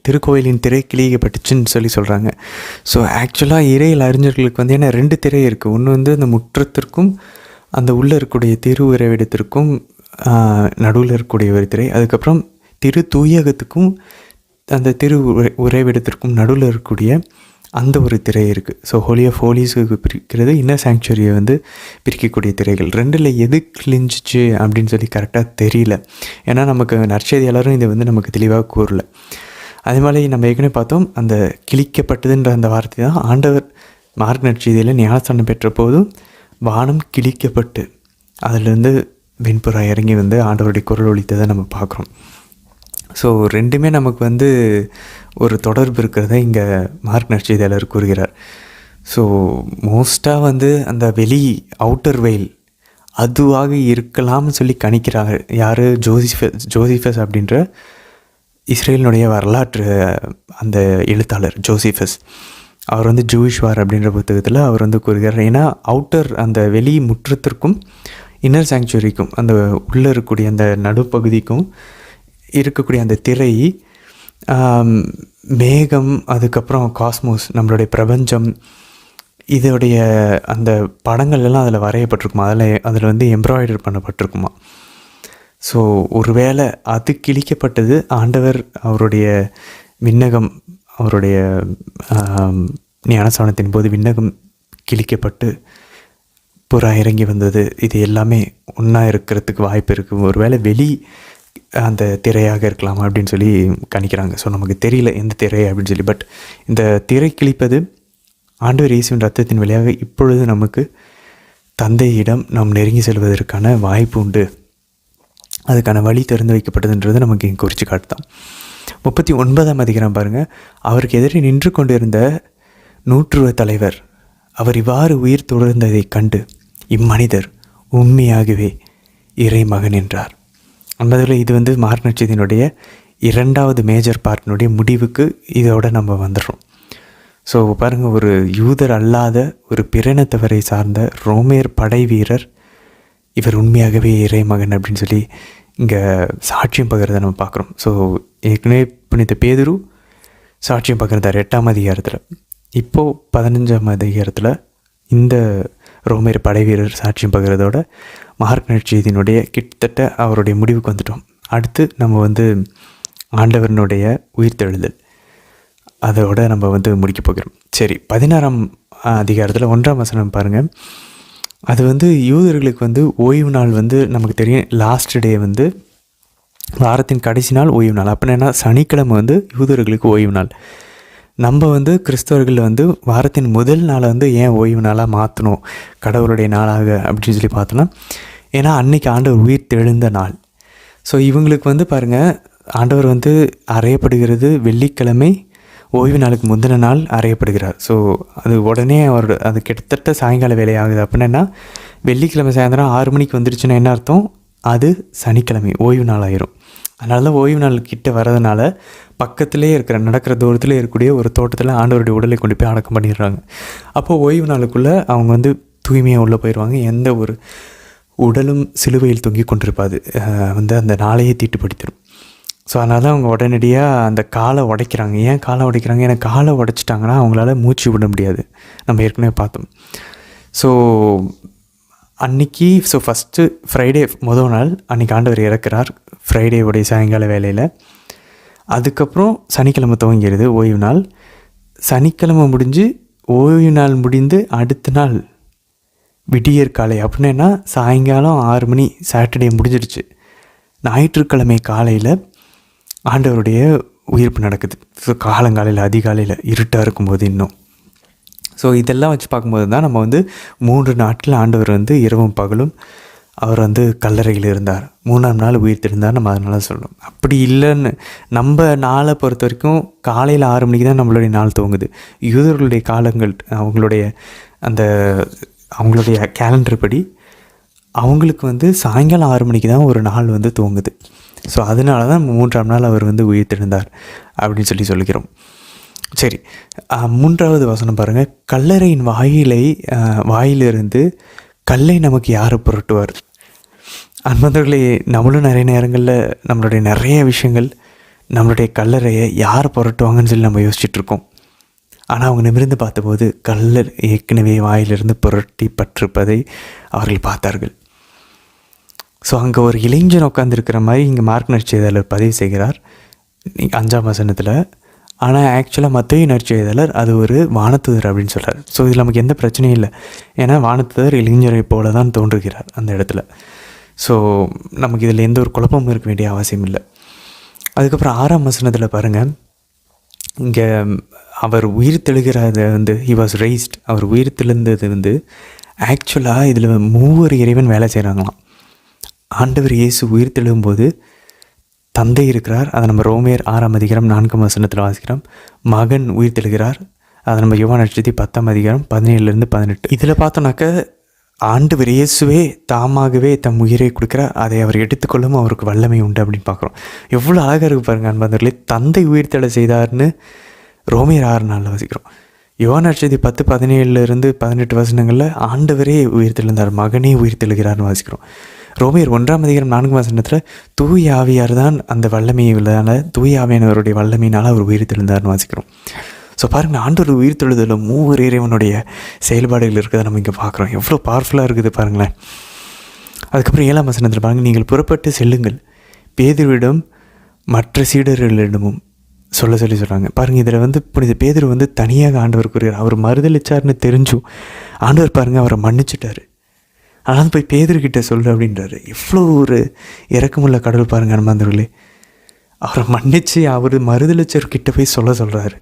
திருக்கோயிலின் திரை கிழிக்கப்பட்டுச்சுன்னு சொல்லி சொல்கிறாங்க. ஸோ ஆக்சுவலாக இறையியல் அறிஞர்களுக்கு வந்து ஏன்னா 2 திரை இருக்குது. ஒன்று வந்து அந்த முற்றத்திற்கும் அந்த உள்ளே இருக்கக்கூடிய திரு உறைவிடத்திற்கும் நடுவில் இருக்கக்கூடிய ஒரு திரை, அதுக்கப்புறம் திரு தூயகத்துக்கும் அந்த திரு உறைவிடத்திற்கும் நடுவில் இருக்கக்கூடிய அந்த ஒரு திரை இருக்குது. ஸோ ஹோலி ஆஃப் ஹோலிஸுக்கு பிரிக்கிறது, இன்னர் சாங்சுரியை வந்து பிரிக்கக்கூடிய திரைகள். 2ல் எது கிழிஞ்சிச்சு அப்படின்னு சொல்லி கரெக்டாக தெரியல. ஏன்னா நமக்கு நற்செய்தியாளரும் இதை வந்து நமக்கு தெளிவாக கூறல. அதே மாதிரி நம்ம ஏற்கனவே பார்த்தோம், அந்த கிழிக்கப்பட்டதுன்ற அந்த வார்த்தை தான் ஆண்டவர் மார்க் நற்செய்தியில் ஞானஸ்தானம் பெற்ற போதும் வானம் கிழிக்கப்பட்டு அதிலிருந்து வெண்புறா இறங்கி வந்து ஆண்டவருடைய குரல் ஒலித்ததை நம்ம பார்க்குறோம். ஸோ 2மே நமக்கு வந்து ஒரு தொடர்பு இருக்கிறத இங்கே மார்க் நற்செய்தியாளர் கூறுகிறார். ஸோ மோஸ்ட்டாக வந்து அந்த வெளி அவுட்டர் வெயில் அதுவாக இருக்கலாம்னு சொல்லி கணிக்கிறாங்க. யார்? ஜோசிஃபஸ் அப்படின்ற இஸ்ரேலினுடைய வரலாற்று அந்த எழுத்தாளர் ஜோசிஃபஸ். அவர் வந்து ஜூயிஷ் வார் அப்படின்ற புத்தகத்தில் அவர் வந்து கூறுகிறார். ஏன்னா அவுட்டர் அந்த வெளி முற்றத்திற்கும் இன்னர் சாங்சுரிக்கும் அந்த உள்ளே இருக்கக்கூடிய அந்த நடுப்பகுதிக்கும் இருக்கக்கூடிய அந்த திரை மேகம், அதுக்கப்புறம் காஸ்மோஸ், நம்மளுடைய பிரபஞ்சம், இதோடைய அந்த படங்கள் எல்லாம் அதில் வரையப்பட்டிருக்குமா, அதில் வந்து எம்ப்ராய்டர் பண்ணப்பட்டிருக்குமா. ஸோ ஒருவேளை அது கிழிக்கப்பட்டது ஆண்டவர் அவருடைய விண்ணகம், அவருடைய ஞானஸ்தானத்தின் போது விண்ணகம் கிழிக்கப்பட்டு புறா இறங்கி வந்தது, இது எல்லாமே ஒன்றா இருக்கிறதுக்கு வாய்ப்பு இருக்குது. ஒருவேளை வெளி அந்த திரையாக இருக்கலாம் அப்படின்னு சொல்லி கணிக்கிறாங்க. ஸோ நமக்கு தெரியல எந்த திரை அப்படின்னு சொல்லி. பட் இந்த திரை கிழிப்பது ஆண்டவர் இயேசுவின் ரத்தத்தின் வழியாக இப்பொழுது நமக்கு தந்தையிடம் நாம் நெருங்கி செல்வதற்கான வாய்ப்பு உண்டு, அதுக்கான வழி திறந்து வைக்கப்பட்டதுன்றது நமக்கு இங்கே குறித்து காட்டுதான். 39ஆம் அதிகாரம் பாருங்கள். அவருக்கு எதிரே நின்று கொண்டிருந்த நூற்றுவ தலைவர் அவர் இவ்வாறு உயிர் தொடர்ந்ததை கண்டு, இம்மனிதர் உண்மையாகவே இறைமகன் என்றார். என்பதில் இது வந்து மார்க் நற்செய்தியினுடைய 2வது மேஜர் பார்ட்டினுடைய முடிவுக்கு இதோட நம்ம வந்துடுறோம். ஸோ பாருங்கள், ஒரு யூதர் அல்லாத ஒரு பிறனத்தவரை சார்ந்த ரோமேர் படை வீரர் இவர் உண்மையாகவே இறைமகன் அப்படின்னு சொல்லி இங்கே சாட்சியம் பகிர்றதை நம்ம பார்க்குறோம். ஸோ ஏற்கனவே புனித பேதுரு சாட்சியம் பகிர்ந்தார் 8ஆம் அதிகாரத்தில். இப்போது 15ஆம் அதிகாரத்தில் இந்த ரோமேர் படை வீரர் சாட்சியம் பகிர்றதோட மார்க் நற்செய்தியினுடைய கிட்டத்தட்ட அவருடைய முடிவுக்கு வந்துட்டோம். அடுத்து நம்ம வந்து ஆண்டவரனுடைய உயிர்த்தெழுதல் அதோட நம்ம வந்து முடிக்க போகிறோம். சரி, 16ஆம் அதிகாரத்தில் 1ஆம் வசனம் பாருங்கள். அது வந்து யூதர்களுக்கு வந்து ஓய்வு நாள் வந்து நமக்கு தெரியும், லாஸ்ட் டே வந்து வாரத்தின் கடைசி நாள் ஓய்வு நாள். அப்படின்னா சனிக்கிழமை வந்து யூதர்களுக்கு ஓய்வு நாள். நம்ம வந்து கிறிஸ்தவர்கள் வந்து வாரத்தின் முதல் நாளை வந்து ஏன் ஓய்வு நாளாக மாற்றணும், கடவுளுடைய நாளாக அப்படின்னு சொல்லி பார்த்தோன்னா, ஏன்னா அன்னைக்கு ஆண்டவர் உயிர் தெழுந்த நாள். ஸோ இவங்களுக்கு வந்து பாருங்கள், ஆண்டவர் வந்து அறையப்படுகிறது வெள்ளிக்கிழமை, ஓய்வு நாளுக்கு முந்தின நாள் அறையப்படுகிறார். ஸோ அது உடனே அது கிட்டத்தட்ட சாயங்கால வேலை ஆகுது. அப்படின்னா வெள்ளிக்கிழமை சாயந்தரம் 6 மணிக்கு வந்துடுச்சுன்னா என்ன அர்த்தம், அது சனிக்கிழமை ஓய்வு நாள் ஆயிரும். அதனால தான் ஓய்வு நாள் கிட்ட வரதுனால பக்கத்துலேயே இருக்கிற நடக்கிற தூரத்தில் இருக்கக்கூடிய ஒரு தோட்டத்தில் ஆண்டவருடைய உடலை கொண்டு போய் அடக்கம் பண்ணிடுறாங்க. அப்போது ஓய்வு நாளுக்குள்ளே அவங்க வந்து தூய்மையாக உள்ளே போயிடுவாங்க. எந்த ஒரு உடலும் சிலுவையில் தொங்கி கொண்டிருப்பாது, வந்து அந்த நாளையே தீட்டுப்படுத்திடும். ஸோ அதனால தான் அவங்க உடனடியாக அந்த காலை உடைக்கிறாங்க. ஏன் காலை உடைக்கிறாங்க? ஏன்னா காலை உடைச்சிட்டாங்கன்னா அவங்களால மூச்சு விட முடியாது. நம்ம ஏற்கனவே பார்த்தோம். ஸோ அன்றைக்கி ஃபஸ்ட்டு ஃப்ரைடே முதல் நாள் அன்றைக்கி ஆண்டவர் இறக்குறார், ஃப்ரைடேவுடைய சாயங்கால வேலையில். அதுக்கப்புறம் சனிக்கிழமை துவங்கிறது ஓய்வு நாள். சனிக்கிழமை முடிஞ்சு ஓய்வு நாள் முடிந்து அடுத்த நாள் விடியற் காலை, அப்படின்னா சாயங்காலம் 6 மணி சாட்டர்டே முடிஞ்சிடுச்சு. ஞாயிற்றுக்கிழமை காலையில் ஆண்டவருடைய உயிர்ப்பு நடக்குது. ஸோ காலங்காலையில் அதிகாலையில் இருட்டாக இருக்கும்போது இன்னும். ஸோ இதெல்லாம் வச்சு பார்க்கும்போது தான் நம்ம 3 நாட்கள் ஆண்டவர் இரவும் பகலும் அவர் கல்லறையில் இருந்தார். 3ஆம் நாள் உயிர்த்தெழுந்தார். நம்ம அதனால சொல்கிறோம். அப்படி இல்லைன்னு நம்ம நாளை பொறுத்த வரைக்கும் காலையில் 6 மணிக்கு தான் நம்மளுடைய நாள் துவங்குது. யூதர்களுடைய காலங்கள் அவங்களுடைய கேலண்டர் படி அவங்களுக்கு சாயங்காலம் 6 மணிக்கு தான் ஒரு நாள் துவங்குது. ஸோ அதனால தான் 3ஆம் நாள் அவர் உயிர்த்தெழுந்தார் அப்படின்னு சொல்லிக்கிறோம். சரி, 3வது வசனம் பாருங்கள். கல்லறையின் வாயிலிருந்து கல்லை நமக்கு யார் புரட்டுவார்? அன்பர்களே, நம்மளும் நிறைய நேரங்களில் நம்மளுடைய நிறைய விஷயங்கள் நம்மளுடைய கல்லறையை யார் புரட்டுவாங்கன்னு சொல்லி நம்ம யோசிச்சுட்ருக்கோம். ஆனால் அவங்க நிமிர்ந்து பார்த்தபோது கல்லர் ஏற்கனவே வாயிலிருந்து புரட்டி பற்றிருப்பதை அவர்கள் பார்த்தார்கள். ஸோ அங்கே ஒரு இளைஞன் உட்காந்துருக்கிற மாதிரி இங்கே மார்க் நற்செய்தியாளர் பதிவு செய்கிறார் 5ஆம் வசனத்தில். ஆனால் ஆக்சுவலாக மத்தேயு நற்செய்தியாளர் அது ஒரு வானதூதர் அப்படின்னு சொல்கிறார். ஸோ இதில் நமக்கு எந்த பிரச்சனையும் இல்லை. ஏன்னா வானதூதர் இளைஞரை போல தான் தோன்றுகிறார் அந்த இடத்துல. ஸோ நமக்கு இதில் எந்த ஒரு குழப்பமும் இருக்க வேண்டிய அவசியம் இல்லை. அதுக்கப்புறம் 6ஆம் வசனத்தில் பாருங்கள், இங்கே அவர் உயிர் தெழுகிறது ஹி வாஸ் ரைஸ்ட், அவர் உயிர் தெழுந்தது ஆக்சுவலாக இதில் 3 இறைவன் வேலை செய்கிறாங்களாம். ஆண்டவர் இயேசு உயிர் தெழும்போது தந்தை இருக்கிறார், அதை நம்ம ரோமேர் 6ஆம் அதிகாரம் 4ஆம் வசனத்தில் வாசிக்கிறோம். மகன் உயிர் தெழுகிறார், அதை நம்ம யோவான் நற்செய்தி 10ஆம் அதிகாரம் 17 18. இதில் பார்த்தோன்னாக்க ஆண்டவர் இயேசுவே தாமாகவே தம் உயிரை கொடுக்குறார், அதை அவர் எடுத்துக்கொள்ளும் அவருக்கு வல்லமை உண்டு அப்படின்னு பார்க்குறோம். எவ்வளோ அழகாக இருக்குது பாருங்கள் அன்பர்களே. தந்தை உயிர்த்தெழ செய்தார்னு ரோமேர் 6 வாசிக்கிறோம். யோவான் நற்செய்தி 10 17 18 வசனங்களில் ஆண்டவரே உயிர்த்தெழுந்தார், மகனே உயிர்த்தெழுகிறார்னு வாசிக்கிறோம். ரோமேர் 1ஆம் அதிகாரம் 4ஆம் வசனத்தில் தூய ஆவியார் தான் அந்த வல்லமையை உள்ளதால் தூய ஆவியானவருடைய வல்லமையினால் அவர் உயிர்த்தெழுந்தார்னு வாசிக்கிறோம். ஸோ பாருங்கள், ஆண்டவர் உயிர்த்தெழுதலில் 3 இறைவனுடைய செயல்பாடுகள் இருக்கிறத நம்ம இங்கே பார்க்குறோம். எவ்வளோ பவர்ஃபுல்லாக இருக்குது பாருங்களேன். அதுக்கப்புறம் 7ஆம் வசனத்தில் பாருங்கள், நீங்கள் புறப்பட்டு செல்லுங்கள், பேதுருவிடம் மற்ற சீடர்களிடமும் சொல்கிறாங்க. பாருங்கள், இதில் புனித பேதுரு தனியாக ஆண்டவர் கூறுகிறார். அவர் மறுதளிச்சார்னு தெரிஞ்சும் ஆண்டவர் பாருங்கள் அவரை மன்னிச்சுட்டார். ஆனால் போய் பேதுருக்கிட்ட சொல்லு அப்படின்றாரு. எவ்வளோ ஒரு இறக்கமுள்ள கடவுள் பாருங்கள் அன்பர்களே. அவரை மன்னித்து அவர் மறுதளிச்சர்கிட்ட போய் சொல்கிறாரு.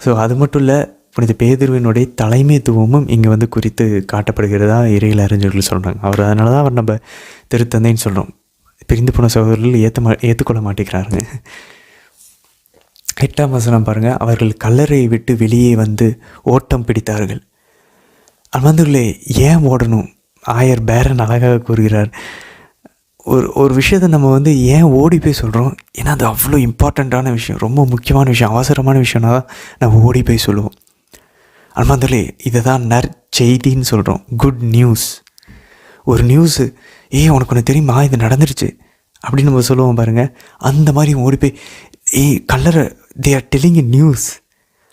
ஸோ அது மட்டும் இல்லை, புனித பேதுருவினுடைய தலைமைத்துவமும் இங்கே குறித்து காட்டப்படுகிறதா இறையியல் அறிஞர்கள் சொல்கிறாங்க. அவர் அதனால தான் அவர் நம்ம திருத்தந்தைன்னு சொல்கிறோம். பிரிந்து போன சகோதரர்கள் ஏற்றுக்கொள்ள மாட்டேங்கிறாருங்க. 8ஆம் வசனம் பாருங்கள், அவர்கள் கல்லறையை விட்டு வெளியே ஓட்டம் பிடித்தார்கள். அன்பர்களே, ஏன் ஓடணும்? ஆயர் பேரன் அழகாக கூறுகிறார். ஒரு விஷயத்தை நம்ம ஏன் ஓடி போய் சொல்கிறோம்? ஏன்னா அது அவ்வளோ இம்பார்ட்டண்ட்டான விஷயம், ரொம்ப முக்கியமான விஷயம், அவசரமான விஷயம்னா தான் நம்ம ஓடி போய் சொல்லுவோம். அன்பர்களே, இதை தான் நற்செய்தின்னு சொல்கிறோம். Good news. ஒரு நியூஸு, உனக்கு ஒன்று தெரியுமா, இது நடந்துருச்சு அப்படின்னு நம்ம சொல்லுவோம் பாருங்கள். அந்த மாதிரி ஓடி போய் கல்லறை they are telling a news.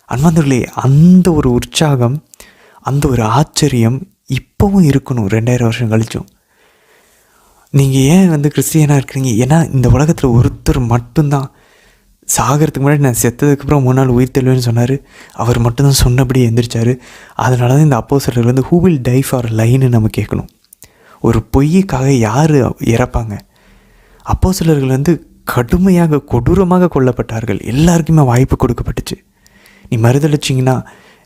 அன்பர்களே, அந்த ஒரு உற்சாகம், அந்த ஒரு ஆச்சரியம் இப்போவும் இருக்கணும் 2000 வருஷம் கழிச்சும். நீங்கள் ஏன் கிறிஸ்டியனாக இருக்கிறீங்க? ஏன்னா இந்த உலகத்தில் ஒருத்தர் மட்டும்தான் சாகிறதுக்கு முன்னாடி நான் செத்ததுக்கப்புறம் 3 நாள் உயிர் தெழுவேன்னு சொன்னார். அவர் மட்டும்தான் சொன்னபடி எந்திரிச்சார். அதனால தான் இந்த அப்போஸ்தலர்கள் ஹூ வில் டை ஃபார் லைன்னு நம்ம கேட்கணும். ஒரு பொய்யுக்காக யார் இறப்பாங்க? அப்போஸ்தலர்கள் கடுமையாக கொடூரமாக கொல்லப்பட்டார்கள். எல்லாருக்குமே வாய்ப்பு கொடுக்கப்பட்டுச்சு. நீ மறுதளிச்சிங்கன்னா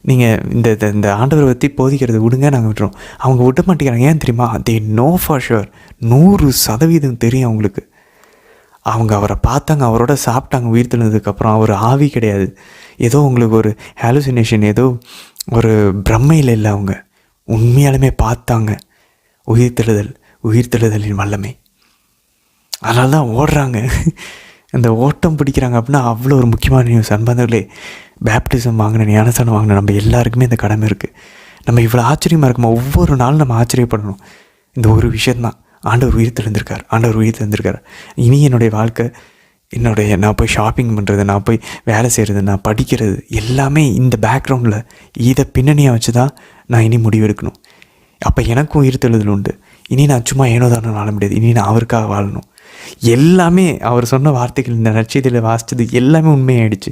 நீங்கள் இந்த ஆண்டவரை பற்றி போதிக்கிறத விடுங்க, நாங்கள் விட்டுறோம். அவங்க விட மாட்டேங்கிறாங்க. ஏன் தெரியுமா? தே நோ ஃபார் ஷுர், 100% தெரியும் அவங்களுக்கு. அவங்க அவரை பார்த்தாங்க, அவரோட சாப்பிட்டாங்க உயிர் தெழுந்ததுக்கப்புறம். அவர் ஆவி கிடையாது, ஏதோ உங்களுக்கு ஒரு ஹாலுசினேஷன், ஏதோ ஒரு பிரம்மையில் இல்லை. அவங்க உண்மையாலுமே பார்த்தாங்க உயிர்த்தெழுதலின் வல்லமை. அதனால தான் ஓடுறாங்க, இந்த ஓட்டம் பிடிக்கிறாங்க. அப்படின்னா அவ்வளோ ஒரு முக்கியமான நியூஸ். அன்பர்களே, பேப்டிசம் வாங்கின, ஞானஸ்தானம் வாங்கின நம்ம எல்லாருக்குமே இந்த கடமை இருக்குது. நம்ம இவ்வளோ ஆச்சரியமாக இருக்குமா? ஒவ்வொரு நாளும் நம்ம ஆச்சரியப்படணும். இந்த ஒரு விஷயந்தான் ஆண்டவர் உயிர் தெழுந்திருக்கார், ஆண்டவர் உயிர் தெழுந்திருக்கார். இனி என்னுடைய வாழ்க்கை, நான் போய் ஷாப்பிங் பண்ணுறது, நான் போய் வேலை செய்கிறது, நான் படிக்கிறது எல்லாமே இந்த பேக்ரவுண்டில் இதை பின்னணியாக வச்சு தான் நான் இனி முடிவெடுக்கணும். அப்போ எனக்கும் உயிர் தெழுதல் உண்டு. இனி நான் சும்மா ஏனோ தானோ வாழ முடியாது, இனி நான் அவருக்காக வாழணும். எல்லாமே அவர் சொன்ன வார்த்தைகள், இந்த நற்செய்தியில் வாசித்தது எல்லாமே உண்மையாயிடுச்சு.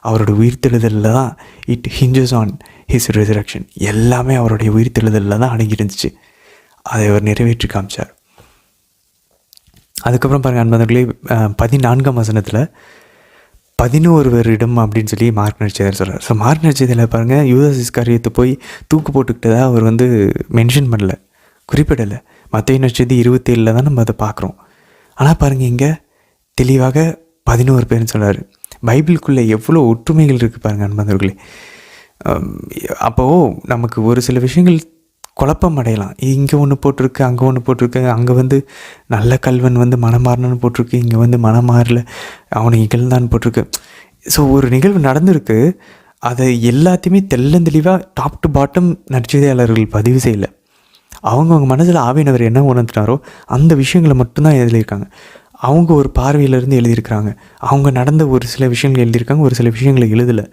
அவரோட உயிர்த்தெழுதலில் தான் it hinges on his resurrection. எல்லாமே அவருடைய உயிர்த்தெழுதலில் தான் அடங்கியிருந்துச்சு. அதை அவர் நிறைவேற்றி காமிச்சார். அதுக்கப்புறம் பாருங்கள் அன்பர்களே, 14ஆம் வசனத்தில் 11 வருடம் அப்படின்னு சொல்லி மார்க் நற்செய்தியாளர் சொல்கிறார். ஸோ மார்க் நற்செய்தியாளர் பாருங்கள், யூதாஸ் இஸ்காரியத்தை போய் தூக்கு போட்டுக்கிட்டதா அவர் வந்து மென்ஷன் பண்ணல, குறிப்பிடலை. மத்தேயு நற்செய்தி 27 தான் நம்ம அதை பார்க்குறோம். ஆனால் பாருங்கள், இங்கே தெளிவாக 11 பேர்னு சொல்கிறார். பைபிளுக்குள்ளே எவ்வளோ ஒற்றுமைகள் இருக்குது பாருங்கள் அன்பர்களே. அப்போது நமக்கு ஒரு சில விஷயங்கள் குழப்பம் அடையலாம். இங்கே ஒன்று போட்டிருக்கு, அங்கே ஒன்று போட்டிருக்கு, அங்கே வந்து நல்ல கல்வன் வந்து மனமாறனு போட்டிருக்கு, இங்கே வந்து மனமாறல அவனை இகழ்ந்தான்னு போட்டிருக்கு. ஸோ ஒரு நிகழ்வு நடந்திருக்கு, அதை எல்லாத்தையுமே தெளிவாக டாப் டு பாட்டம் நற்செய்தியாளர்கள் பதிவு செய்யலை. அவங்கவுங்க மனசில் ஆவியானவர் என்ன உணர்த்தினாரோ அந்த விஷயங்களை மட்டும்தான் எழுதியிருக்காங்க. அவங்க ஒரு பார்வையிலேருந்து எழுதியிருக்கிறாங்க. அவங்க நடந்த ஒரு சில விஷயங்கள் எழுதியிருக்காங்க, ஒரு சில விஷயங்களை எழுதலை.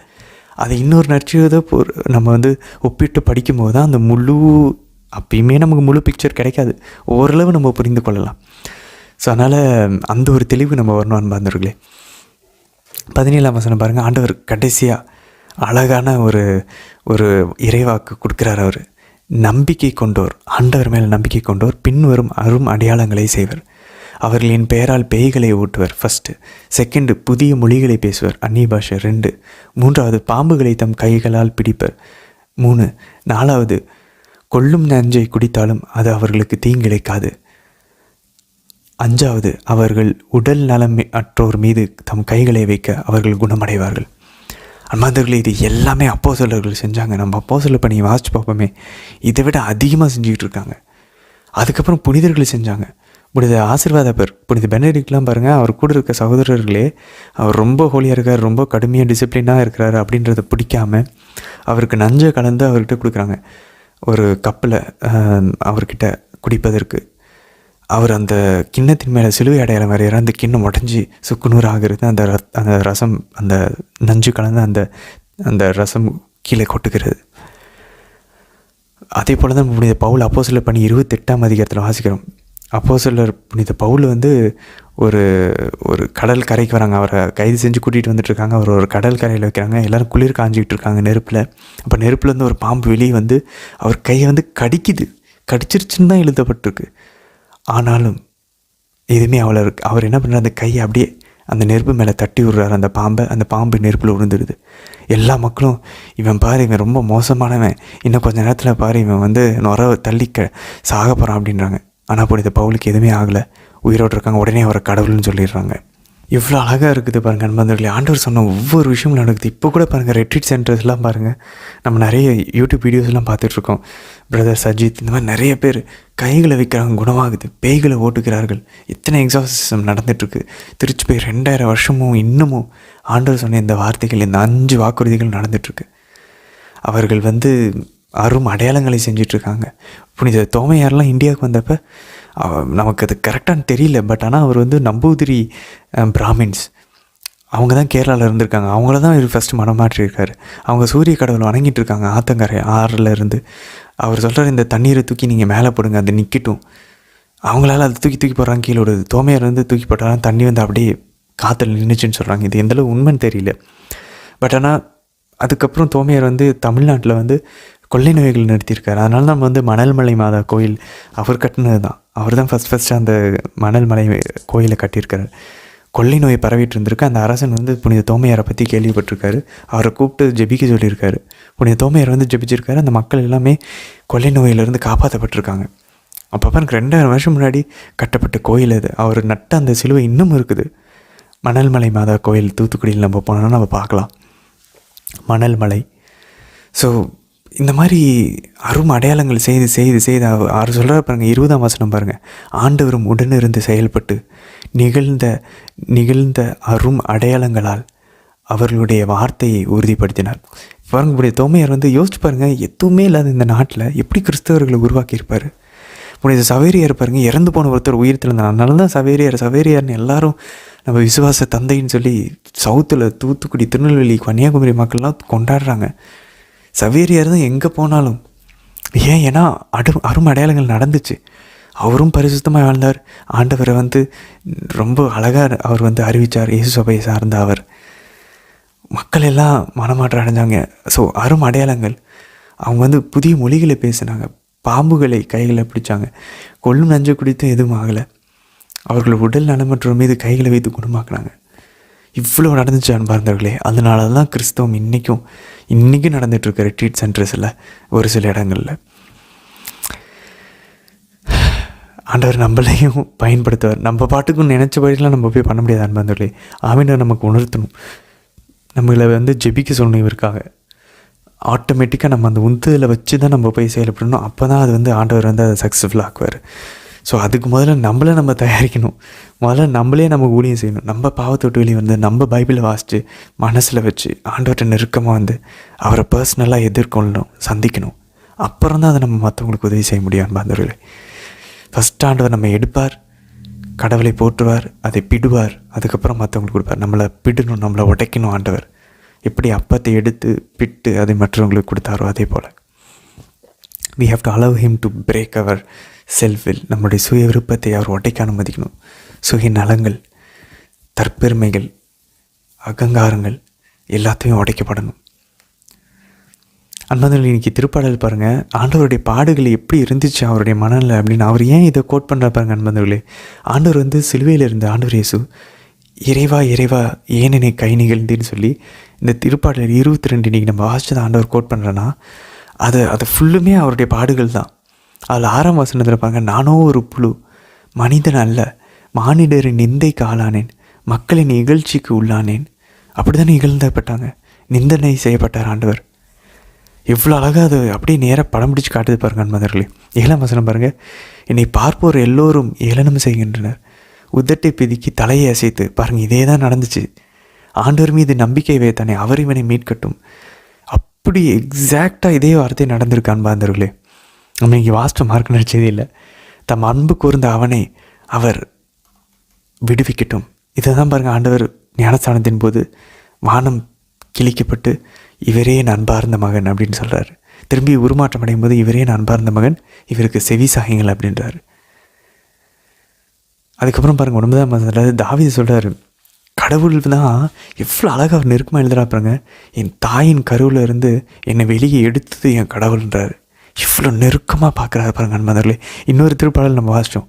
அதை இன்னொரு நற்செய்தியை நம்ம வந்து ஒப்பிட்டு படிக்கும்போது தான் அந்த அப்பயுமே நமக்கு முழு பிக்சர் கிடைக்காது, ஓரளவு நம்ம புரிந்து கொள்ளலாம். ஸோ அதனால் அந்த ஒரு தெளிவு நம்ம வரணும் அன்பார்ந்தவர்களே. 17ஆம் வசனம் பாருங்கள், ஆண்டவர் கடைசியாக அழகான ஒரு இறைவாக்கு கொடுக்குறார். அவர் நம்பிக்கை கொண்டோர், ஆண்டவர் மேலே நம்பிக்கை கொண்டோர் பின்வரும் அரும் அடையாளங்களை செய்வர். அவர்களின் பெயரால் பேய்களை ஓட்டுவர். ஃபஸ்ட்டு. செகண்டு, புதிய மொழிகளை பேசுவர், அந்நிய பாஷை. 2. 3வது, பாம்புகளை தம் கைகளால் பிடிப்பர். 3. 4வது, கொல்லும் நஞ்சை குடித்தாலும் அது அவர்களுக்கு தீங்கிழைக்காது. 5வது, அவர்கள் உடல் நலம் அற்றோர் மீது தம் கைகளை வைக்க அவர்கள் குணமடைவார்கள். அன்பார்ந்தவர்களே, இது எல்லாமே அப்போஸ்தலர்கள் செஞ்சாங்க. நம்ம அப்போஸ்தலர் பணியை வாசித்து பார்ப்போமே, இதை விட அதிகமாக செஞ்சுக்கிட்டு இருக்காங்க. அதுக்கப்புறம் புனிதர்கள் செஞ்சாங்க. புனித ஆசீர்வாதப்பர், புனித பெனடிக்ட்லாம் பாருங்கள், அவர் கூட இருக்க சகோதரர்களே, அவர் ரொம்ப ஹோலியாக இருக்கார், ரொம்ப கடுமையாக டிசிப்ளினாக இருக்கிறாரு அப்படின்றத பிடிக்காமல் அவருக்கு நஞ்சை கலந்து அவர்கிட்ட கொடுக்குறாங்க ஒரு கப்பில் அவர்கிட்ட குடிப்பதற்கு. அவர் அந்த கிண்ணத்தின் மேலே சிலுவை அடையாளம் வரையிற அந்த கிண்ணம் உடஞ்சி சுக்குநூறு ஆகிறது. அந்த ரசம், அந்த நஞ்சு கலந்து அந்த ரசம் கீழே கொட்டுகிறது. அதே போல் தான் புனித பவுல் அப்போஸ்தலர் பணி 28ஆம் அதிகாரத்தில் வாசிக்கிறோம். அப்போஸ்தலர் புனித பவுல் வந்து ஒரு கடல் கரைக்கு வராங்க. அவரை கைது செஞ்சு கூட்டிகிட்டு வந்துட்டுருக்காங்க. அவர் ஒரு கடல் கரையில் வைக்கிறாங்க. எல்லோரும் குளிர் காஞ்சிக்கிட்டு இருக்காங்க நெருப்பில். அப்போ நெருப்புலேருந்து ஒரு பாம்பு வெளியே வந்து அவர் கையை வந்து கடிச்சிருச்சுன்னு தான் எழுதப்பட்டிருக்கு. ஆனாலும் எதுவுமே அவர் என்ன பண்ணுறாரு, அந்த கையை அப்படியே அந்த நெருப்பு மேலே தட்டி விடுறாரு அந்த பாம்பை. அந்த பாம்பு நெருப்பில் விழுந்துடுது. எல்லா மக்களும், இவன் பாரு, இவன் ரொம்ப மோசமானவன், இன்னும் கொஞ்சம் நேரத்தில் பாரு, இவன் வந்து தள்ளி சாக போகிறான் அப்படின்றாங்க. ஆனால் புனித பவுலுக்கு எதுவுமே ஆகலை, உயிரோடு இருக்காங்க. உடனே அவரை கடவுள்னு சொல்லிடுறாங்க. இவ்வளோ அழகாக இருக்குது பாருங்கள் அன்பர்களே. ஆண்டவர் சொன்ன ஒவ்வொரு விஷயமும் நடக்குது. இப்போ கூட பாருங்கள், ரெட்ரீட் சென்டர்ஸ்லாம் பாருங்கள், நம்ம நிறைய யூடியூப் வீடியோஸ்லாம் பார்த்துட்ருக்கோம். பிரதர் சஜித், இந்த மாதிரி நிறைய பேர் கைகளை வைக்கிறாங்க, குணமாகுது. பேய்களை ஓட்டுக்கிறார்கள். எத்தனை எக்ஸாசிசம் நடந்துகிட்ருக்கு. திருச்சி போய் 2000 வருஷமும் இன்னமும் ஆண்டவர் சொன்ன இந்த வார்த்தைகள், இந்த 5 வாக்குறுதிகள் நடந்துகிட்ருக்கு. அவர்கள் வந்து அரும் அடையாளங்களை செஞ்சிட்ருக்காங்க. புனித தோமையாரெலாம் இந்தியாவுக்கு வந்தப்போ நமக்கு அது கரெக்டானு தெரியல, பட் ஆனால் அவர் வந்து நம்பூதிரி பிராமின்ஸ், அவங்க தான் கேரளாவில் இருந்திருக்காங்க. அவங்கள தான் இவர் ஃபஸ்ட்டு மனமாற்றியிருக்காரு. அவங்க சூரிய கடவுளை வணங்கிட்டு இருக்காங்க ஆத்தங்கரை ஆறில் இருந்து. அவர் சொல்கிறார், இந்த தண்ணீரை தூக்கி நீங்கள் மேலே போடுங்க, அது நிற்கட்டும். அவங்களால அதை தூக்கி போடுறாங்க, கீழே விடுது. தோமையார் வந்து தூக்கி போட்டாலும் தண்ணி வந்து அப்படியே காற்றுல நின்றுச்சுன்னு சொல்கிறாங்க. இது எந்தளவு உண்மைன்னு தெரியல. பட் ஆனால் அதுக்கப்புறம் தோமையார் வந்து தமிழ்நாட்டில் வந்து கொள்ளை நோய்கள் நிறுத்தியிருக்காரு. அதனால நம்ம வந்து மணல்மலை மாதா கோயில் அவர் கட்டினது தான். அவர் தான் ஃபஸ்ட்டு அந்த மணல்மலை கோயிலை கட்டியிருக்காரு. கொள்ளை நோய் பரவிட்டு இருந்திருக்கு. அந்த அரசன் வந்து புனித தோமையாரை பற்றி கேள்விப்பட்டிருக்காரு. அவரை கூப்பிட்டு ஜெபிக்க சொல்லியிருக்காரு. புனித தோமையார் வந்து ஜெபிச்சிருக்காரு. அந்த மக்கள் எல்லாமே கொள்ளை நோயிலிருந்து காப்பாற்றப்பட்டிருக்காங்க. அப்போ எனக்கு 2000 வருஷம் முன்னாடி கட்டப்பட்ட கோயில் அது. அவர் நட்ட அந்த சிலுவை இன்னும் இருக்குது. மணல்மலை மாதா கோயில் தூத்துக்குடியில் நம்ம போனோம்னா நம்ம பார்க்கலாம் மணல்மலை. ஸோ இந்த மாதிரி அரும் அடையாளங்கள் செய்து அவர் சொல்கிற பாருங்கள், 20ஆம் வசனம் பாருங்கள், ஆண்டவரும் உடனிருந்து செயல்பட்டு நிகழ்ந்த அரும் அடையாளங்களால் அவர்களுடைய வார்த்தையை உறுதிப்படுத்தினார். பாருங்க, இப்படி தோமையார் வந்து யோசிச்சு பாருங்கள், எதுவுமே இல்லாத இந்த நாட்டில் எப்படி கிறிஸ்தவர்களை உருவாக்கியிருப்பார். புனித சவேரியார் பாருங்க, இறந்து போன ஒருத்தர் உயிர் தெழுந்தார். அதனால தான் சவேரியார்னு எல்லாரும் நம்ம விசுவாச தந்தைன்னு சொல்லி சவுத்தில் தூத்துக்குடி, திருநெல்வேலி, கன்னியாகுமரி மக்கள்லாம் கொண்டாடுறாங்க. சவேரியார் தான் எங்கே போனாலும். ஏன்னா அரும் அடையாளங்கள் நடந்துச்சு. அவரும் பரிசுத்தமாக வாழ்ந்தார். ஆண்டவரை ரொம்ப அழகாக அவர் அறிவித்தார். இயேசு சபையை சார்ந்த அவர். மக்கள் எல்லாம் மனமாற்றம் அடைஞ்சாங்க. ஸோ அரும் அடையாளங்கள். அவங்க புதிய மொழிகளை பேசினாங்க. பாம்புகளை கைகளை பிடிச்சாங்க. கொள்ளும் நஞ்சு குடித்தும் எதுவும் ஆகலை. அவர்கள் உடல் நலமற்ற மீது கைகளை வைத்து குணமாக்குனாங்க. இவ்வளோ நடந்துச்சு அன்பார்ந்தவர்களே. அதனால தான் கிறிஸ்தவம் இன்றைக்கும் நடந்துகிட்ருக்கு ரிட்ரீட் சென்டர்ஸில், ஒரு சில இடங்களில். ஆண்டவர் நம்மளையும் பயன்படுத்துவார். நம்ம பாட்டுக்கும் நினச்ச வழியெலாம் நம்ம போய் பண்ண முடியாது அன்பார்ந்தவர்களே. ஆண்டவர் நமக்கு உணர்த்தணும், நம்மளை ஜெபிக்க சொல்லணும் இவருக்காக. ஆட்டோமேட்டிக்காக நம்ம அந்த உந்துதலை வச்சு தான் நம்ம போய் செயல்படணும். அப்போ தான் அது ஆண்டவர் அதை சக்ஸஸ்ஃபுல் ஆக்குவார். ஸோ அதுக்கு முதல்ல நம்ம தயாரிக்கணும். முதல்ல நம்மளே நமக்கு ஊழியம் செய்யணும். நம்ம பாவத்தை விட்டு வெளியே நம்ம பைபிளை வாசித்து மனசில் வச்சு ஆண்டவர்கிட்ட நெருக்கமாக அவரை பர்சனலாக எதிர்கொள்ளணும், சந்திக்கணும். அப்புறம் தான் அதை நம்ம மற்றவங்களுக்கு உதவி செய்ய முடியும் அன்பார்ந்தவர்களே. ஃபஸ்ட் ஆண்டவர் நம்ம எடுப்பார், கடவுளை போற்றுவார், அதை பிடுவார், அதுக்கப்புறம் மற்றவங்களுக்கு கொடுப்பார். நம்மளை பிடணும், நம்மளை உடைக்கணும். ஆண்டவர் எப்படி அப்பத்தை எடுத்து பிட்டு அதை மற்றவங்களுக்கு கொடுத்தாரோ அதே போல் we have to allow him to break our self will. நம்முடைய சுய விருப்பத்தை அவர் உடைக்க அனுமதிக்கணும். சுய நலங்கள், தற்பெருமைகள், அகங்காரங்கள் எல்லாத்தையும் உடைக்கப்படணும். அன்பார்ந்தவர்களே, இன்றைக்கி திருப்பாடல் பாருங்கள், ஆண்டவருடைய பாடுகள் எப்படி இருந்துச்சு அவருடைய மனநிலை அப்படின்னு. அவர் ஏன் இதை கோட் பண்ணுற பாருங்க அன்பார்ந்தவர்களே. ஆண்டவர் சிலுவையில் இருந்த ஆண்டவர் இயேசு, இறைவா இறைவா ஏன் என்னை கை நிகழ்ந்தேன்னு சொல்லி இந்த திருப்பாடல் 22 இன்றைக்கி நம்ம வாசிச்சதை ஆண்டவர் கோட் பண்ணுறேன்னா, அது ஃபுல்லுமே அவருடைய பாடுகள் தான். அதில் 6ஆம் வசனத்தில் பாருங்க, நானோ ஒரு புழு, மனிதன் அல்ல, மானிடரின் நிந்தைக்கு ஆளானேன், மக்களின் இகழ்ச்சிக்கு உள்ளானேன். அப்படி தானே இகழ்ந்தப்பட்டாங்க, நிந்தனை செய்யப்பட்டார் ஆண்டவர். எவ்வளோ அழகாக அது அப்படியே நேராக படம் பிடிச்சி காட்டுது பாருங்க அன்பார்ந்தவர்களே. 7ஆம் வசனம் பாருங்கள், என்னை பார்ப்போர் எல்லோரும் ஏளனம் செய்கின்றனர், உதட்டை பிதுக்கி தலையை அசைத்து. பாருங்கள், இதே தான் நடந்துச்சு. ஆண்டவர் மீது நம்பிக்கை வைத்தானே, அவர் இவனை மீட்கட்டும். அப்படி எக்ஸாக்டாக இதே வார்த்தை நடந்திருக்கு அன்பார்ந்தவர்களே. நம்ம இங்கே வாஸ்ட் மார்க் நடிச்சதே இல்லை. தம் அன்பு கூர்ந்த அவனை அவர் விடுவிக்கட்டும். இதை தான் பாருங்கள், ஆண்டவர் ஞானஸ்தானத்தின் போது வானம் கிழிக்கப்பட்டு இவரே என் அன்பார்ந்த மகன் அப்படின்னு சொல்கிறார். திரும்பி உருமாற்றம் அடையும் போது இவரே என் அன்பார்ந்த மகன், இவருக்கு செவி சாயுங்கள் அப்படின்றார். அதுக்கப்புறம் பாருங்கள் 9ஆம் வசனத்தில் தாவீது சொல்கிறார், கடவுள் தான் எவ்வளோ அழகாக அவர் நெருக்கமாக எழுதுறா பாருங்க, என் தாயின் கருவில் இருந்து என்னை வெளியே எடுத்தது என் கடவுள்ன்றார். இவ்வளோ நெருக்கமாக பார்க்குறாரு பாருங்க அன்பார்ந்தவர்களே. இன்னொரு திருப்பாடல் நம்ம வாசித்தோம்,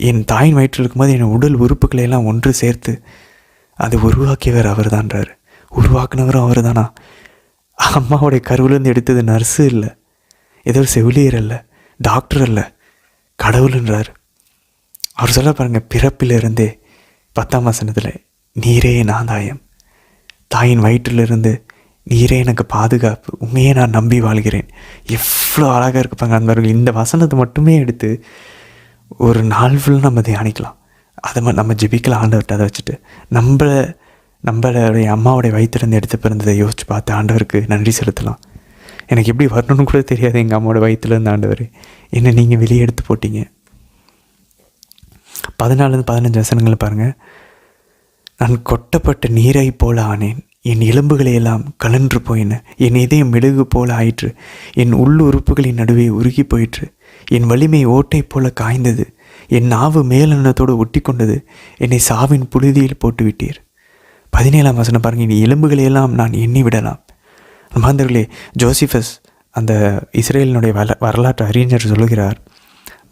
என் தாயின் வயிற்றில் இருக்கும்போது என் உடல் உறுப்புகளை எல்லாம் ஒன்று சேர்த்து அதை உருவாக்கியவர் அவர் தான்றார். உருவாக்குனவரும் அவர் தானா? அம்மாவுடைய கருவிலேருந்து எடுத்தது நர்ஸு இல்லை, ஏதோ ஒரு செவிலியர் இல்லை, டாக்டர் இல்லை, கடவுள்ன்றார். அவர் சொல்ல பாருங்கள், பிறப்பிலிருந்தே 10ஆம் வசனத்தில், நீரே என் ஆதாயம், தாயின் வயிற்றிலிருந்து நீரே எனக்கு பாதுகாப்பு, உண்மையே நான் நம்பி வாழ்கிறேன். எவ்வளோ அழகாக இருப்பாங்க அன்பர்கள். இந்த வசனத்தை மட்டுமே எடுத்து ஒரு நாள் ஃபுல்லாக நம்ம தியானிக்கலாம். அதை நம்ம ஜெபிக்கலாம் ஆண்டவர்கிட்ட. அதை வச்சுட்டு நம்மளுடைய அம்மாவுடைய வயிற்றுலேருந்து எடுத்து பிறந்ததை யோசித்து பார்த்து ஆண்டவருக்கு நன்றி செலுத்தலாம். எனக்கு எப்படி வரணும்னு கூட தெரியாது எங்கள் அம்மாவோட வயிற்றுலேருந்து ஆண்டவர் என்னை நீங்கள் வெளியே எடுத்து போட்டீங்க. 14-15 வசனங்கள் பாருங்கள், நான் கொட்டப்பட்ட நீரை போல ஆனேன், என் எலும்புகளை எல்லாம் கலன்று போயின, என் இதயம் மெழுகு போல ஆயிற்று, என் உள்ளுறுப்புகளின் நடுவே உருகி போயிற்று, என் வலிமை ஓட்டை போல காய்ந்தது, என் நாவு மேலெண்ணத்தோடு ஒட்டி கொண்டது, என்னை சாவின் புழுதியில் போட்டு விட்டீர். 17ஆம் வசனம் பாருங்கள், என் எலும்புகளையெல்லாம் நான் எண்ணி விடலாம். மாந்தர்களே, ஜோசிஃபஸ் அந்த இஸ்ரேலினுடைய வரலாற்று அறிஞர் சொல்லுகிறார்,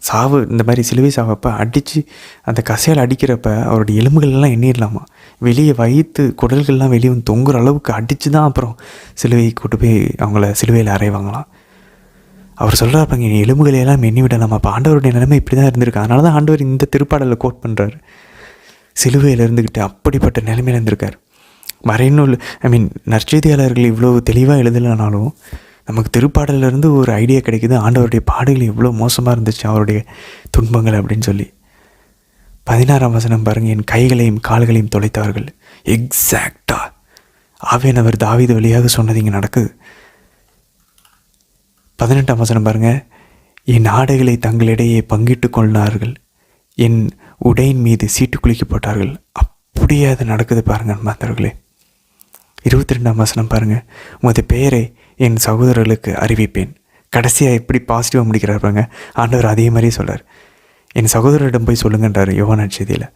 சாவு இந்த மாதிரி சிலுவை சாவப்போ அடித்து அந்த கசையால் அடிக்கிறப்ப அவருடைய எலும்புகள்லாம் எண்ணிடலாமா, வெளியே வயிற்று குடல்கள்லாம் வெளியே தொங்குற அளவுக்கு அடித்து தான் அப்புறம் சிலுவை கூட்டு போய் அவங்கள சிலுவையில் அறைவாங்களாம். அவர் சொல்கிறாப்பாங்க, என் எலும்புகளையெல்லாம் எண்ணி விடலாமா. அப்போ ஆண்டவருடைய நிலைமை இப்படி தான் இருந்திருக்கு. அதனால தான் ஆண்டவர் இந்த திருப்பாடலில் கோட் பண்ணுறாரு. சிலுவையில் இருந்துக்கிட்டு அப்படிப்பட்ட நிலைமையில் இருந்திருக்கார். மறைநூல் நற்செய்தியாளர்கள் இவ்வளோ தெளிவாக எழுதலைனாலும் நமக்கு திருப்பாடலிருந்து ஒரு ஐடியா கிடைக்குது, ஆண்டவருடைய பாடுகள் எவ்வளோ மோசமாக இருந்துச்சு அவருடைய துன்பங்கள் அப்படின்னு சொல்லி. 16ஆம் வசனம் பாருங்கள், என் கைகளையும் கால்களையும் தொலைத்தார்கள். எக்ஸாக்டாக ஆவியானவர் தாவீது வழியாக சொன்னது இங்கே நடக்குது. 18ஆம் வசனம் பாருங்கள், என் ஆடைகளை தங்களிடையே பங்கிட்டு கொண்டார்கள், என் உடையின் மீது சீட்டு குலுக்கி போட்டார்கள். அப்படியே அது நடக்குது பாருங்கள் அன்பார்ந்தவர்களே. 22ஆம் வசனம் பாருங்கள். உமது பெயரை என் சகோதரர்களுக்கு அறிவிப்பேன். கடைசியாக எப்படி பாசிட்டிவாக முடிக்கிறார் பாருங்க. ஆண்டவர் அதே மாதிரியே சொல்கிறார், என் சகோதரரிடம் போய் சொல்லுங்கன்றார் யோவான் செய்தியில்.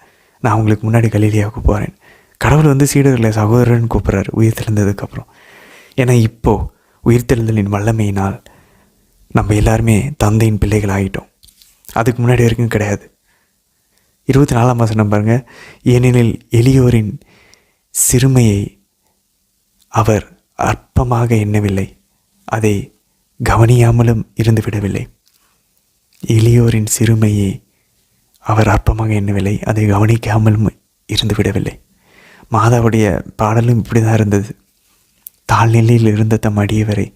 நான் உங்களுக்கு முன்னாடி கலிலேயாவுக்கு போகிறேன். கடவுள் சீடர்களை சகோதரன் கூப்பிட்றாரு உயிர்த்தெழுந்ததுக்கப்புறம். ஏன்னா இப்போது உயிர்த்தெழுதலின் வல்லமையினால் நம்ம எல்லாருமே தந்தையின் பிள்ளைகள் ஆகிட்டோம். அதுக்கு முன்னாடி வரைக்கும் கிடையாது. 24ஆம் வசனம் பாருங்கள். ஏனெனில் எளியோரின் சிறுமையை அவர் அற்பமாக எண்ணவில்லை, அதை கவனியாமலும் இருந்து விடவில்லை. எளியோரின் சிறுமையை அவர் அற்பமாக எண்ணவில்லை, அதை கவனிக்காமலும் இருந்து விடவில்லை. மாதாவுடைய பாடலும் இப்படி தான் இருந்தது. தாழ்நிலையில் இருந்த தம் அடியவரை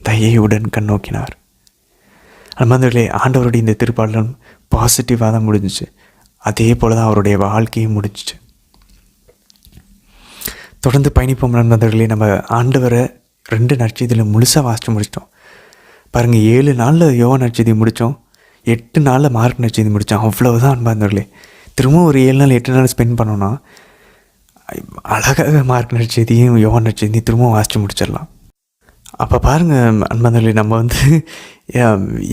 தயையுடன் கண்ணோக்கினார். அன்பார்ந்தவர்களே, ஆண்டவருடைய இந்த திருப்பாடலும் பாசிட்டிவாக தான் முடிஞ்சிச்சு. அதே போல் தான் அவருடைய வாழ்க்கையும் முடிஞ்சிச்சு. தொடர்ந்து பயணிப்போம் நண்பர்களே. நம்ம ஆண்டவரை 2 நற்செய்தியில் முழுசாக வாசித்து முடிச்சிட்டோம் பாருங்கள். 7 நாளில் யோவான் நற்செய்தி முடித்தோம், 8 நாளில் மார்க் நற்செய்தி முடித்தோம். அவ்வளவுதான் அன்பார்ந்தவர்களே. திரும்பவும் ஒரு 7 நாள் 8 நாள் ஸ்பெண்ட் பண்ணோன்னா அழகாக மார்க் நற்செய்தியும் யோவான் நற்செய்தியும் திரும்பவும் வாசித்து முடிச்சிடலாம். அப்போ பாருங்கள் அன்பார்ந்தவர்களே, நம்ம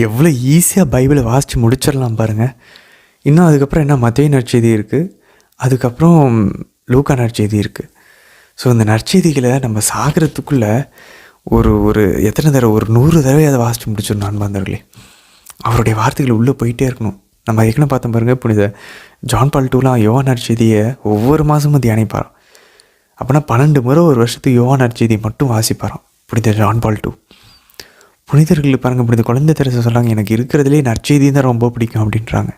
எவ்வளோ ஈஸியாக பைபிளை வாசித்து முடிச்சிடலாம் பாருங்கள். இன்னும் அதுக்கப்புறம் என்ன மத்தேயு நற்செய்தி இருக்குது, அதுக்கப்புறம் லூக்கா நற்செய்தி இருக்குது. ஸோ இந்த நற்செய்திகளை நம்ம சாகிறதுக்குள்ளே ஒரு எத்தனை தடவை, ஒரு 100 தடவை அதை வாசித்து முடிச்சிடணும் அன்பார்ந்தவர்களே. அவருடைய வார்த்தைகள் உள்ளே போயிட்டே இருக்கணும். நம்ம ஏற்கனவே பார்த்தோம் பாருங்கள், புனித ஜான் பால் II யோவான் நற்செய்தியை ஒவ்வொரு மாதமும் தியானிப்பாராம். அப்படின்னா 12 முறை ஒரு வருஷத்துக்கு யோவான் நற்செய்தியை மட்டும் வாசிப்பாராம் புனித ஜான் பால் II. புனிதர்கள் பாருங்கள், புனித குழந்தை தெரசா சொல்கிறாங்க, எனக்கு இருக்கிறதுலே நற்செய்தி தான் ரொம்ப பிடிக்கும் அப்படின்றாங்க.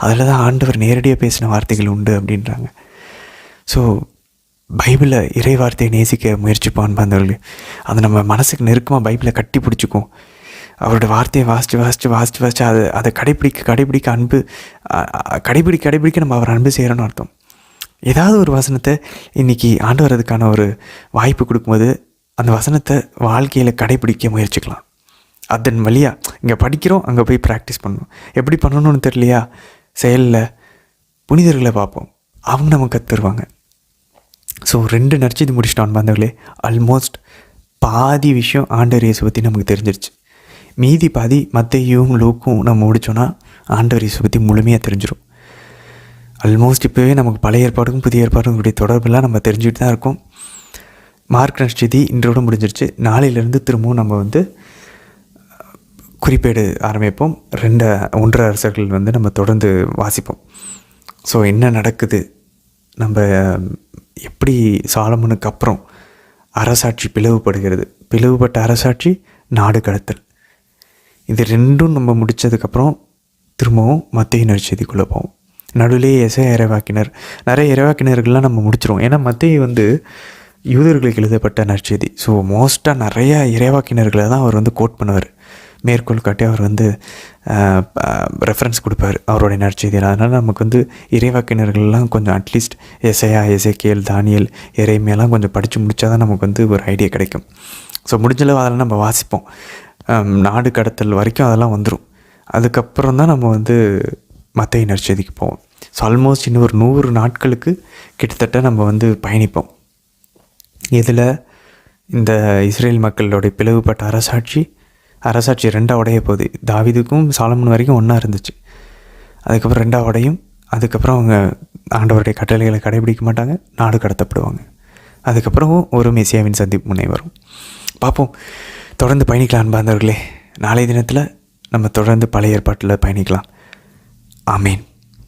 அதில் தான் ஆண்டவர் நேரடியாக பேசின வார்த்தைகள் உண்டு அப்படின்றாங்க. ஸோ பைபிளை இறை வார்த்தையை நேசிக்க முயற்சிப்போம் அன்பார்ந்தவர்களே. அதை நம்ம மனசுக்கு நெருக்கமாக பைபிளை கட்டி பிடிச்சிக்கும். அவரோட வார்த்தையை வாசித்து அதை கடைபிடிக்க நம்ம அவர் அன்பு செய்கிறோன்னு அர்த்தம். ஏதாவது ஒரு வசனத்தை இன்றைக்கி ஆண்டவர் அதுக்கான ஒரு வாய்ப்பு கொடுக்கும்போது அந்த வசனத்தை வாழ்க்கையில் கடைபிடிக்க முயற்சிக்கலாம். அதன் வழியாக இங்கே படிக்கிறோம், அங்கே போய் ப்ராக்டிஸ் பண்ணணும். எப்படி பண்ணணும்னு தெரியலையா, செயலில் புனிதர்களை பார்ப்போம், அவங்க நமக்கு கற்றுருவாங்க. ஸோ 2 நற்செய்தி முடிச்சிட்டோம் அன்பார்ந்தவர்களே. ஆல்மோஸ்ட் பாதி விஷயம் ஆண்டவர் இயேசு பற்றி நமக்கு தெரிஞ்சிருச்சு. மீதி பாதி மத்தேயும் லூக்கும் நம்ம முடித்தோன்னா ஆண்டவர் இயேசு பற்றி முழுமையாக தெரிஞ்சிடும். ஆல்மோஸ்ட் இப்போவே நமக்கு பழைய ஏற்பாடுக்கும் புதிய ஏற்பாடுகளுடைய தொடர்பெல்லாம் நம்ம தெரிஞ்சுக்கிட்டு தான் இருக்கோம். மார்க் நற்செய்தி இன்றோடு முடிஞ்சிருச்சு. நாளையிலேருந்து திரும்பவும் நம்ம குறிப்பேடு ஆரம்பிப்போம். 1 அரசர்கள் நம்ம தொடர்ந்து வாசிப்போம். ஸோ என்ன நடக்குது, நம்ம எப்படி சாலமோனுக்கு அப்புறம் அரசாட்சி பிளவுபடுகிறது, பிளவுபட்ட அரசாட்சி நாடு கடத்தல், இது 2ம் நம்ம முடித்ததுக்கப்புறம் திரும்பவும் மத்தேயு நற்செய்திக்குள்ளே போவோம். நடுவிலே எசேயா இறைவாக்கினர், நிறைய இறைவாக்கினர்கள்லாம் நம்ம முடிச்சிருவோம். ஏன்னா மத்தேயு யூதர்களுக்கு எழுதப்பட்ட நற்செய்தி. ஸோ மோஸ்ட்டாக நிறையா இறைவாக்கினர்களை தான் அவர் கோட் பண்ணுவார், மேற்கோள் காட்டி அவர் ரெஃபரன்ஸ் கொடுப்பார் அவருடைய நற்செய்தியில். அதனால் நமக்கு இறைவாக்கினர்கள்லாம் கொஞ்சம் அட்லீஸ்ட் எசேயா, எசேக்கியேல், தானியேல், எரேமியாலாம் கொஞ்சம் படித்து முடித்தா தான் நமக்கு ஒரு ஐடியா கிடைக்கும். ஸோ முடிஞ்சளவு அதெல்லாம் நம்ம வாசிப்போம். நாடு கடத்தல் வரைக்கும் அதெல்லாம் வந்துடும். அதுக்கப்புறம் தான் நம்ம மத்தேயு நற்செய்திக்கு போவோம். ஸோ ஆல்மோஸ்ட் இன்னும் ஒரு 100 நாட்களுக்கு கிட்டத்தட்ட நம்ம பயணிப்போம். இதில் இந்த இஸ்ரேல் மக்களுடைய பிளவுபட்ட அரசாட்சி 2ஆக உடைய போகுது. தாவீதுக்கும் சாலமோன் வரைக்கும் ஒன்றா இருந்துச்சு. அதுக்கப்புறம் 2ஆக உடையும். அதுக்கப்புறம் அவங்க ஆண்டவருடைய கட்டளைகளை கடைபிடிக்க மாட்டாங்க, நாடு கடத்தப்படுவாங்க. அதுக்கப்புறம் ஒரு மெசியாவின் சந்திப்பு முனை வரும். பார்ப்போம், தொடர்ந்து பயணிக்கலாம் அன்பார்ந்தவர்களே. நாளைய தினத்தில் நம்ம தொடர்ந்து பழைய ஏற்பாட்டில் பயணிக்கலாம். ஆமீன்.